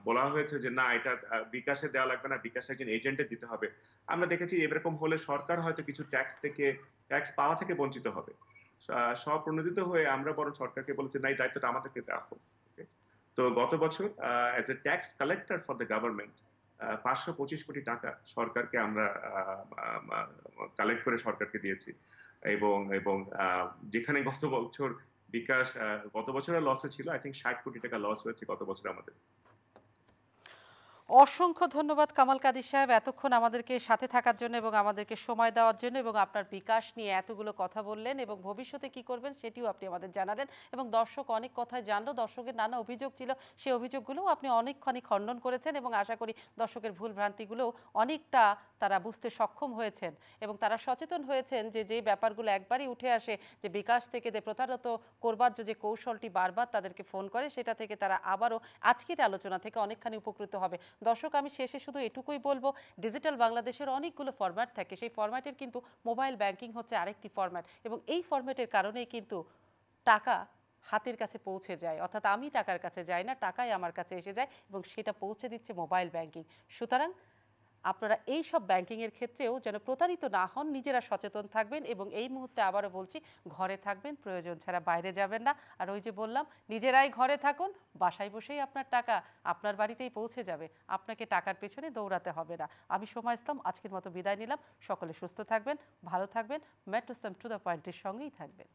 বলা হয়েছে যে না, এটা বিকাশে দেওয়া লাগবে না, বিকাশ একজন এজেন্টের দিতে হবে, আমরা দেখেছি এরকম হলে সরকার হয়তো কিছু ট্যাক্স পাওয়া থেকে বঞ্চিত হবে। স্বপ্রণোদিত হয়ে আমরা বরং সরকারকে বলেছি না, এই দায়িত্বটা আমাদেরকে দেওয়া হোক। তো গত বছর as a tax collector for the government 525 কোটি টাকা সরকারকে আমরা কালেক্ট করে সরকারকে দিয়েছি। এবং এবং যেখানে গত বছর বিকাশ গত বছরের লসে ছিল, আই থিঙ্ক 60 কোটি টাকা লস হয়েছে গত বছর আমাদের। অসংখ্য ধন্যবাদ কামাল কাদির সাহেব, এতক্ষণ আমাদেরকে সাথে থাকার জন্য এবং আমাদেরকে সময় দেওয়ার জন্য, এবং আপনার বিকাশ নিয়ে এতগুলো কথা বললেন এবং ভবিষ্যতে কি করবেন সেটিও আপনি আমাদের জানালেন। এবং দর্শক অনেক কথাই জানলো, দর্শকের নানা অভিযোগ ছিল, সেই অভিযোগগুলোও আপনি অনেকখানি খণ্ডন করেছেন এবং আশা করি দর্শকের ভুল ভ্রান্তিগুলোও অনেকটা তারা বুঝতে সক্ষম হয়েছেন এবং তারা সচেতন হয়েছেন যে যে ব্যাপারগুলো একবারই উঠে আসে, যে বিকাশ থেকে যে প্রতারিত করবার যে কৌশলটি বারবার তাদেরকে ফোন করে, সেটা থেকে তারা আবারও আজকের আলোচনা থেকে অনেকখানি উপকৃত হবে। দর্শক, আমি শেষে শুধু এটুকুই বলবো, ডিজিটাল বাংলাদেশের অনেকগুলো ফরম্যাট থাকে, সেই ফরম্যাটের কিন্তু মোবাইল ব্যাংকিং হচ্ছে আরেকটি ফরম্যাট, এবং এই ফরম্যাটের কারণেই কিন্তু টাকা হাতের কাছে পৌঁছে যায়, অর্থাৎ আমি টাকার কাছে যাই না, টাকাই আমার কাছে এসে যায় এবং সেটা পৌঁছে দিচ্ছে মোবাইল ব্যাংকিং। সুতরাং আপনারা এই সব ব্যাংকিংয়ের ক্ষেত্রেও যেন প্রতারিত না হন, নিজেরা সচেতন থাকবেন এবং এই মুহূর্তে আবারও বলছি, ঘরে থাকবেন, প্রয়োজন ছাড়া বাইরে যাবেন না। আর ওই যে বললাম, নিজেরাই ঘরে থাকুন, বাসায় বসেই আপনার টাকা আপনার বাড়িতেই পৌঁছে যাবে, আপনাকে টাকার পেছনে দৌড়াতে হবে না। আমি সোমা ইসলাম আজকের মতো বিদায় নিলাম। সকলে সুস্থ থাকবেন, ভালো থাকবেন, মেট্রো টু দ্য পয়েন্টের সঙ্গেই থাকবেন।